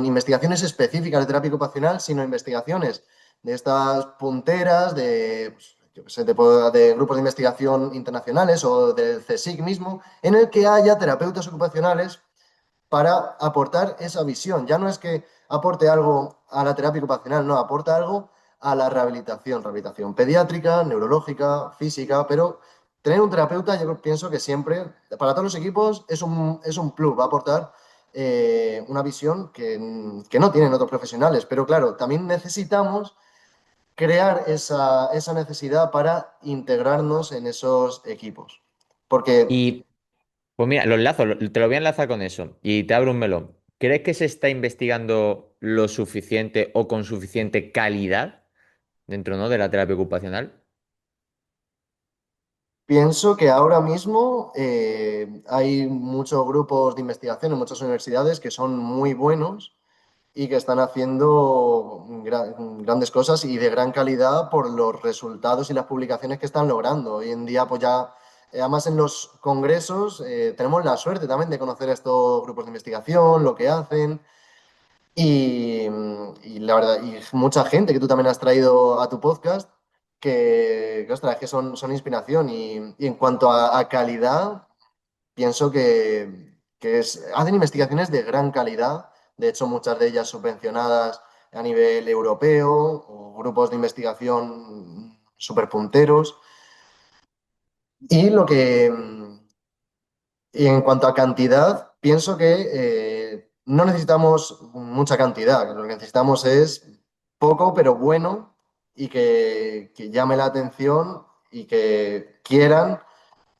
investigaciones específicas de terapia ocupacional, sino investigaciones de estas punteras, de, pues, yo qué sé, de grupos de investigación internacionales o del CSIC mismo, en el que haya terapeutas ocupacionales para aportar esa visión. Ya no es que aporte algo a la terapia ocupacional, no, aporta algo a la rehabilitación pediátrica, neurológica, física, pero tener un terapeuta yo pienso que siempre, para todos los equipos, es un plus, va a aportar una visión que no tienen otros profesionales, pero claro, también necesitamos crear esa necesidad para integrarnos en esos equipos. Porque Y pues mira, te lo voy a enlazar con eso y te abro un melón. ¿Crees que se está investigando lo suficiente o con suficiente calidad dentro, ¿no?, de la terapia ocupacional? pienso que ahora mismo hay muchos grupos de investigación en muchas universidades que son muy buenos y que están haciendo grandes cosas y de gran calidad por los resultados y las publicaciones que están logrando. Hoy en día, pues ya, además en los congresos, tenemos la suerte también de conocer a estos grupos de investigación, lo que hacen. Y la verdad, y mucha gente que tú también has traído a tu podcast, ostras, es que son inspiración. Y en cuanto a calidad, pienso hacen investigaciones de gran calidad, de hecho muchas de ellas subvencionadas a nivel europeo, o grupos de investigación súper punteros. Y y en cuanto a cantidad, pienso que no necesitamos mucha cantidad, que lo que necesitamos es poco pero bueno y que llame la atención y que quieran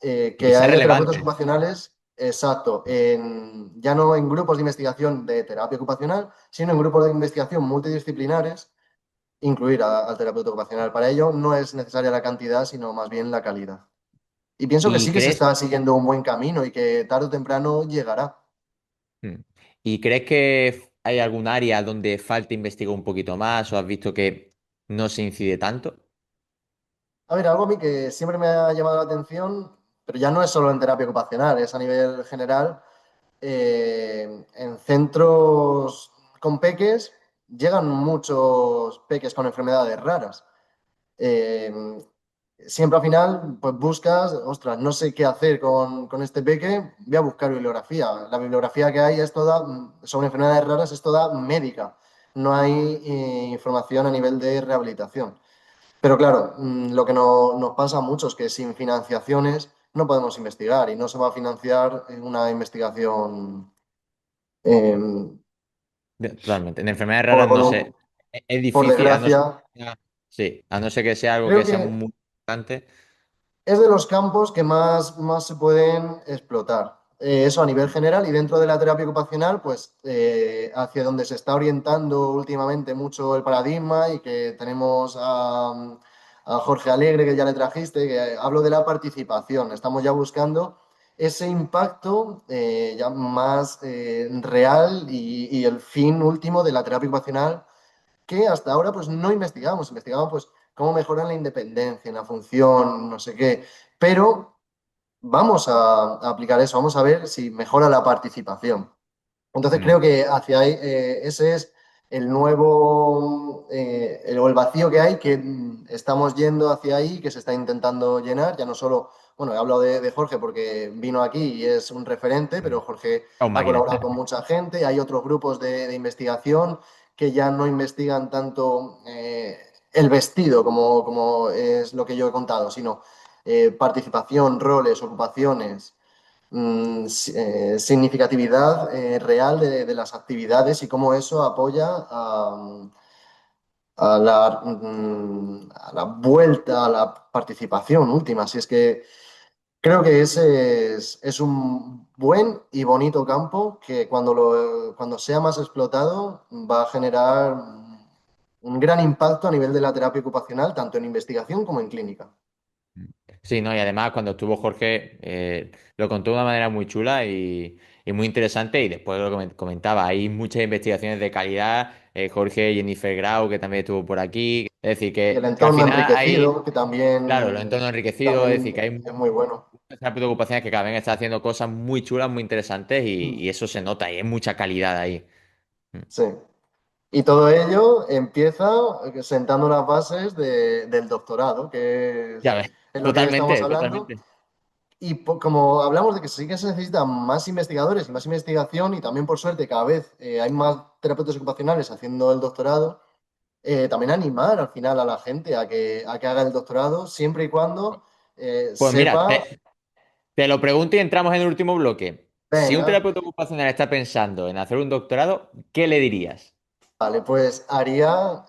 Y que que sea haya terapeutas relevante. ocupacionales, exacto, ya no en grupos de investigación de terapia ocupacional, sino en grupos de investigación multidisciplinares, incluir al terapeuta ocupacional. Para ello no es necesaria la cantidad, sino más bien la calidad. Y pienso que ¿Y sí que se crees, está siguiendo un buen camino y que tarde o temprano llegará. mm, ¿y crees que hay algún área donde falta investigar un poquito más o has visto que no se incide tanto? A ver, algo a mí que siempre me ha llamado la atención, pero ya no es solo en terapia ocupacional, es a nivel general, en centros con peques llegan muchos peques con enfermedades raras. Eh, Siempre al final, pues buscas, ostras, no sé qué hacer con este peque, voy a buscar bibliografía. La bibliografía que hay es toda, sobre enfermedades raras, es toda médica. No hay información a nivel de rehabilitación. Pero claro, lo que nos pasa a muchos es que sin financiaciones no podemos investigar y no se va a financiar una investigación eh, Totalmente. En enfermedades raras por, no sé. Es por difícil, a no ser desgracia. que sea, sí, a no ser que sea algo Creo que sea que muy importante. es de los campos que más se pueden explotar. Eso a nivel general y dentro de la terapia ocupacional, pues hacia donde se está orientando últimamente mucho el paradigma y que tenemos a Jorge Alegre, que ya le trajiste, que hablo de la participación. Estamos ya buscando ese impacto ya más real y el fin último de la terapia ocupacional que hasta ahora pues no investigamos pues cómo mejoran la independencia, en la función, no sé qué, pero vamos a aplicar eso, vamos a ver si mejora la participación. Entonces creo Mm. que hacia ahí ese es el nuevo, o el vacío que hay, que estamos yendo hacia ahí, que se está intentando llenar, ya no solo, bueno, he hablado de Jorge porque vino aquí y es un referente, pero Jorge Oh, ha máquina. colaborado con mucha gente, hay otros grupos de investigación que ya no investigan tanto el vestido, como es lo que yo he contado, sino participación, roles, ocupaciones, significatividad real de las actividades y cómo eso apoya a la vuelta, a la participación última. Así es que creo que ese es un buen y bonito campo que cuando sea más explotado va a generar un gran impacto a nivel de la terapia ocupacional, tanto en investigación como en clínica. Sí, ¿no? Y además cuando estuvo Jorge lo contó de una manera muy chula y muy interesante y después lo comentaba, hay muchas investigaciones de calidad, Jorge, Jennifer Grau, que también estuvo por aquí, es decir, Y el que al entorno final hay, enriquecido, que claro, los entornos enriquecidos, es decir, también que hay es muy bueno. muchas preocupaciones que cada vez están haciendo cosas muy chulas, muy interesantes y eso se nota y hay mucha calidad ahí. Mm. Sí. Y todo ello empieza sentando las bases del doctorado, Ya ves, es lo que estamos totalmente, hablando. totalmente. Y como hablamos de que sí que se necesitan más investigadores y más investigación, y también por suerte cada vez hay más terapeutas ocupacionales haciendo el doctorado, también animar al final a la gente a que haga el doctorado, siempre y cuando Pues mira, sepa, te lo pregunto y entramos en el último bloque. Si un venga, terapeuta ocupacional está pensando en hacer un doctorado, ¿qué le dirías? vale, pues haría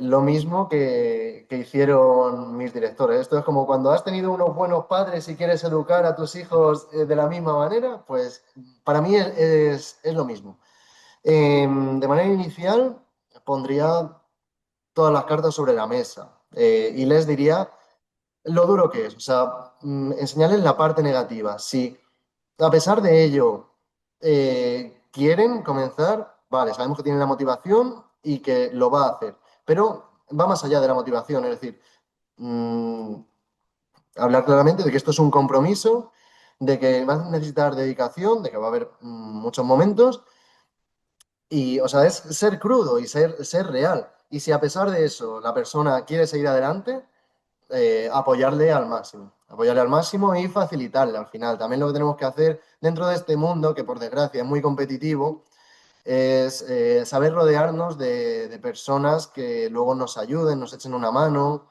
lo mismo que hicieron mis directores. Esto es como cuando has tenido unos buenos padres y quieres educar a tus hijos de la misma manera, pues para mí es lo mismo. De manera inicial, pondría todas las cartas sobre la mesa y les diría lo duro que es, o sea, enseñarles la parte negativa. Si a pesar de ello quieren comenzar, vale, sabemos que tienen la motivación y que lo va a hacer, pero va más allá de la motivación, es decir, mm, hablar claramente de que esto es un compromiso, de que vas a necesitar dedicación, de que va a haber muchos momentos y, o sea, es ser crudo y ser real. Y si a pesar de eso la persona quiere seguir adelante, apoyarle al máximo y facilitarle al final. También lo que tenemos que hacer dentro de este mundo, que por desgracia es muy competitivo, es saber rodearnos de personas que luego nos ayuden, nos echen una mano.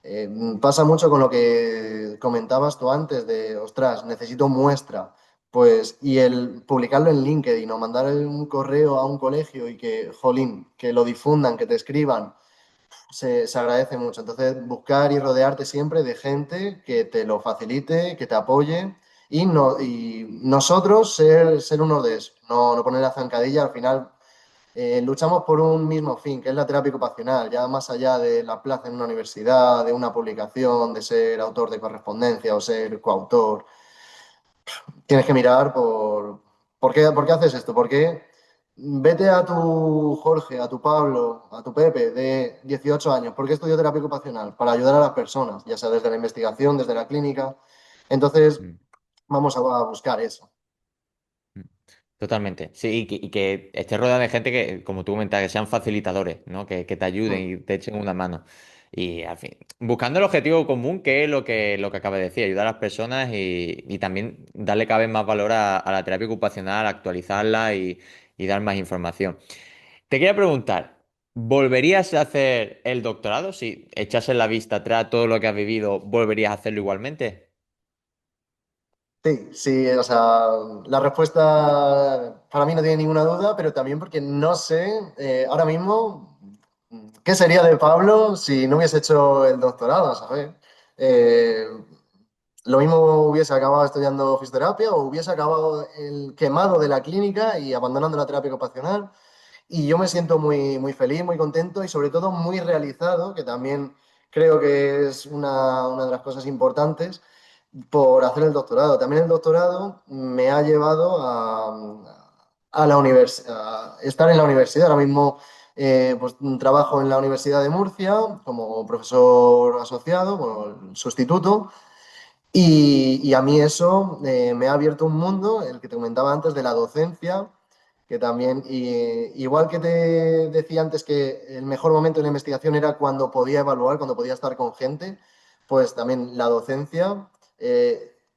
Eh, Pasa mucho con lo que comentabas tú antes de, ostras, necesito muestra. Pues, y el publicarlo en LinkedIn o mandar un correo a un colegio y que, jolín, que lo difundan, que te escriban, se agradece mucho. Entonces, buscar y rodearte siempre de gente que te lo facilite, que te apoye y, no, y nosotros ser uno de esos, no poner la zancadilla. Al final, luchamos por un mismo fin, que es la terapia ocupacional, ya más allá de la plaza en una universidad, de una publicación, de ser autor de correspondencia o ser coautor. Tienes que mirar por qué haces esto, por qué vete a tu Jorge, a tu Pablo, a tu Pepe de 18 años, ¿por qué estudió terapia ocupacional? Para ayudar a las personas, ya sea desde la investigación, desde la clínica. Entonces, Mm. vamos a buscar eso. Mm. Totalmente. Sí, y que estés rodeado de gente que, como tú comentas, que sean facilitadores, ¿no? Que te ayuden Mm. y te echen una mano. Y al fin, buscando el objetivo común, que es lo que acaba de decir, ayudar a las personas y también darle cada vez más valor a la terapia ocupacional, actualizarla y dar más información. Te quería preguntar, ¿volverías a hacer el doctorado? Si echases la vista atrás todo lo que has vivido, ¿volverías a hacerlo igualmente? Sí, sí, o sea, la respuesta para mí no tiene ninguna duda, pero también porque no sé ahora mismo qué sería de Pablo si no hubiese hecho el doctorado, ¿sabes? Eh, lo mismo hubiese acabado estudiando fisioterapia o hubiese acabado el quemado de la clínica y abandonando la terapia ocupacional. Y yo me siento muy, muy feliz, muy contento y sobre todo muy realizado, que también creo que es una de las cosas importantes por hacer el doctorado. También el doctorado me ha llevado a la a estar en la universidad. Ahora mismo pues, trabajo en la Universidad de Murcia como profesor asociado, como el sustituto, y a mí eso me ha abierto un mundo, el que te comentaba antes, de la docencia, que también, igual que te decía antes que el mejor momento de la investigación era cuando podía evaluar, cuando podía estar con gente, pues también la docencia.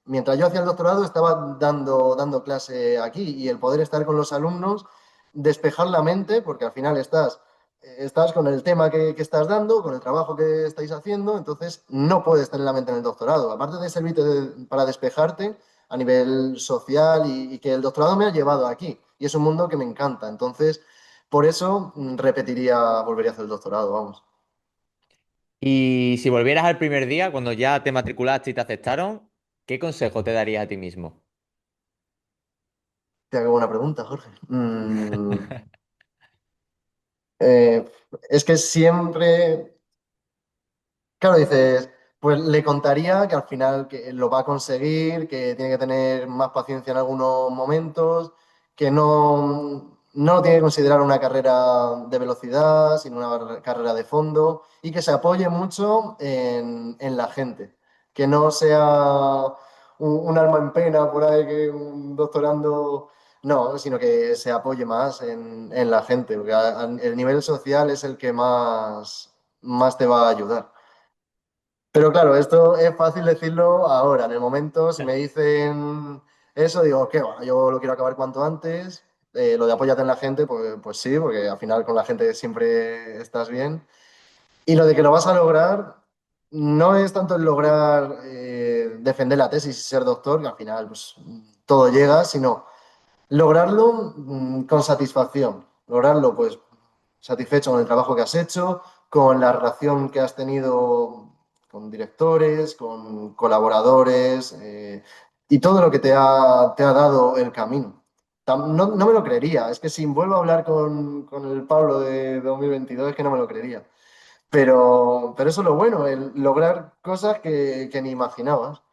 Mientras yo hacía el doctorado estaba dando clase aquí y el poder estar con los alumnos, despejar la mente, porque al final estás estás con el tema que estás dando, con el trabajo que estáis haciendo, entonces no puedes tener la mente en el doctorado. Aparte de servirte para despejarte a nivel social y que el doctorado me ha llevado aquí. Y es un mundo que me encanta. Entonces, por eso volvería a hacer el doctorado, vamos. Y si volvieras al primer día, cuando ya te matriculaste y te aceptaron, ¿qué consejo te darías a ti mismo? Te hago una pregunta, Jorge. Eh, es que siempre, claro, dices, pues le contaría que al final que lo va a conseguir, que tiene que tener más paciencia en algunos momentos, que no lo tiene que considerar una carrera de velocidad, sino una carrera de fondo, y que se apoye mucho en la gente, que no sea un alma en pena por ahí que un doctorando. No, sino que se apoye más en la gente, porque el nivel social es el que más te va a ayudar. Pero claro, esto es fácil decirlo ahora. En el momento, si me dicen eso, digo, qué va, yo lo quiero acabar cuanto antes. Lo de apóyate en la gente, pues sí, porque al final con la gente siempre estás bien. Y lo de que lo vas a lograr, no es tanto el lograr defender la tesis y ser doctor, que al final pues, todo llega, sino lograrlo con satisfacción. Lograrlo, pues, satisfecho con el trabajo que has hecho, con la relación que has tenido con directores, con colaboradores y todo lo que te ha dado el camino. No me lo creería, es que si vuelvo a hablar con el Pablo de 2022 es que no me lo creería. Pero eso es lo bueno, el lograr cosas que ni imaginabas.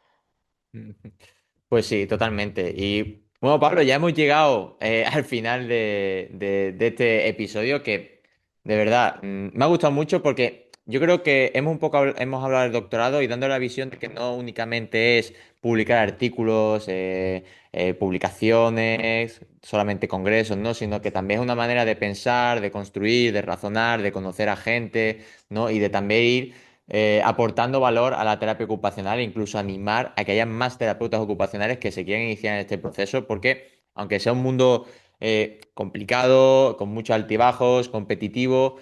Pues sí, totalmente. Y bueno, Pablo, ya hemos llegado al final de este episodio que de verdad me ha gustado mucho porque yo creo que hemos hablado del doctorado y dando la visión de que no únicamente es publicar artículos, publicaciones, solamente congresos, ¿no? Sino que también es una manera de pensar, de construir, de razonar, de conocer a gente, ¿no? Y de también ir aportando valor a la terapia ocupacional e incluso animar a que haya más terapeutas ocupacionales que se quieran iniciar en este proceso, porque aunque sea un mundo complicado, con muchos altibajos, competitivo,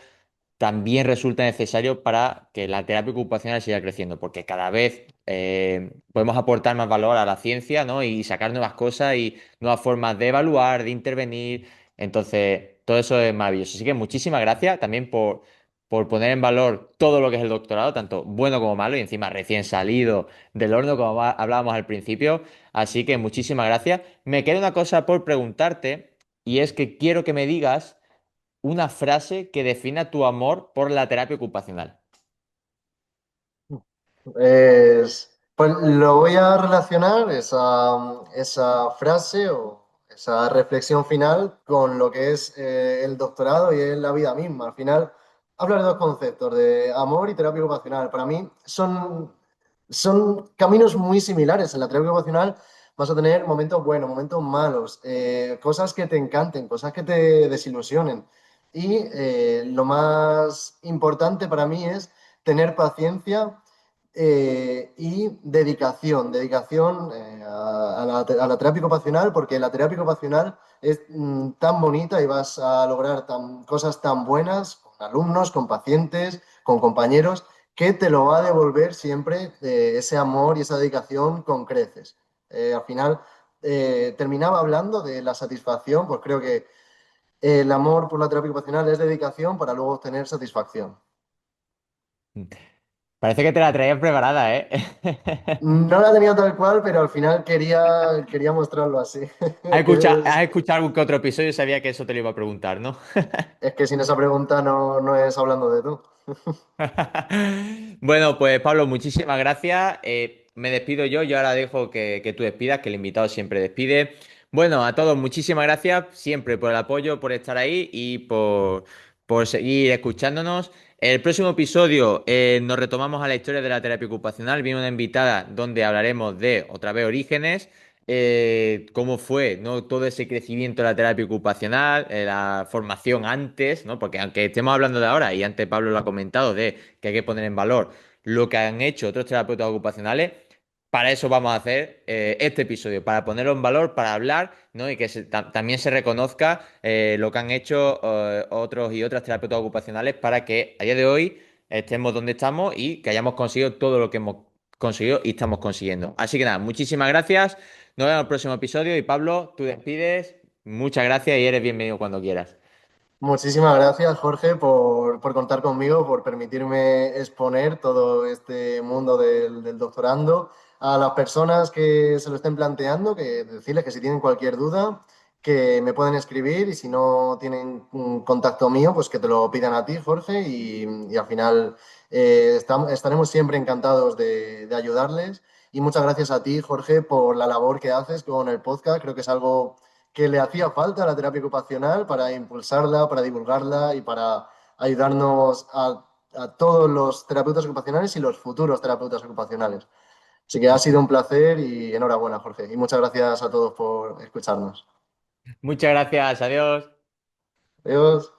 también resulta necesario para que la terapia ocupacional siga creciendo, porque cada vez podemos aportar más valor a la ciencia, ¿no? Y sacar nuevas cosas y nuevas formas de evaluar, de intervenir. Entonces, todo eso es maravilloso. Así que muchísimas gracias también por poner en valor todo lo que es el doctorado, tanto bueno como malo, y encima recién salido del horno, como hablábamos al principio. Así que muchísimas gracias. Me queda una cosa por preguntarte, y es que quiero que me digas una frase que defina tu amor por la terapia ocupacional. Pues lo voy a relacionar esa frase o esa reflexión final con lo que es el doctorado y es la vida misma. Al final, hablar de dos conceptos, de amor y terapia ocupacional. Para mí son caminos muy similares. En la terapia ocupacional vas a tener momentos buenos, momentos malos, cosas que te encanten, cosas que te desilusionen. Y lo más importante para mí es tener paciencia y dedicación a la terapia ocupacional, porque la terapia ocupacional es tan bonita y vas a lograr cosas tan buenas con alumnos, con pacientes, con compañeros, que te lo va a devolver siempre ese amor y esa dedicación con creces. Al final, terminaba hablando de la satisfacción, pues creo que el amor por la terapia ocupacional es dedicación para luego obtener satisfacción. Parece que te la traías preparada, ¿eh? No la tenía tal cual, pero al final quería mostrarlo así. Que Has escuchado algún que otro episodio y sabía que eso te lo iba a preguntar, ¿no? es que sin esa pregunta no es hablando de tú. Bueno, pues Pablo, muchísimas gracias. Me despido yo ahora dejo que tú despidas, que el invitado siempre despide. Bueno, a todos, muchísimas gracias siempre por el apoyo, por estar ahí y por seguir escuchándonos. El próximo episodio nos retomamos a la historia de la terapia ocupacional. Viene una invitada donde hablaremos de, otra vez, orígenes, cómo fue, ¿no? Todo ese crecimiento de la terapia ocupacional, la formación antes, ¿no? Porque aunque estemos hablando de ahora, y antes Pablo lo ha comentado, de que hay que poner en valor lo que han hecho otros terapeutas ocupacionales, para eso vamos a hacer este episodio, para ponerlo en valor, para hablar, ¿no? Y que también se reconozca lo que han hecho otros y otras terapeutas ocupacionales para que a día de hoy estemos donde estamos y que hayamos conseguido todo lo que hemos conseguido y estamos consiguiendo. Así que nada, muchísimas gracias. Nos vemos en el próximo episodio y Pablo, tú despides. Muchas gracias y eres bienvenido cuando quieras. Muchísimas gracias, Jorge, por contar conmigo, por permitirme exponer todo este mundo del doctorando. A las personas que se lo estén planteando, que decirles que si tienen cualquier duda, que me pueden escribir y si no tienen un contacto mío, pues que te lo pidan a ti, Jorge, y al final estaremos siempre encantados de ayudarles. Y muchas gracias a ti, Jorge, por la labor que haces con el podcast. Creo que es algo que le hacía falta a la terapia ocupacional para impulsarla, para divulgarla y para ayudarnos a todos los terapeutas ocupacionales y los futuros terapeutas ocupacionales. Así que ha sido un placer y enhorabuena, Jorge. Y muchas gracias a todos por escucharnos. Muchas gracias, adiós. Adiós.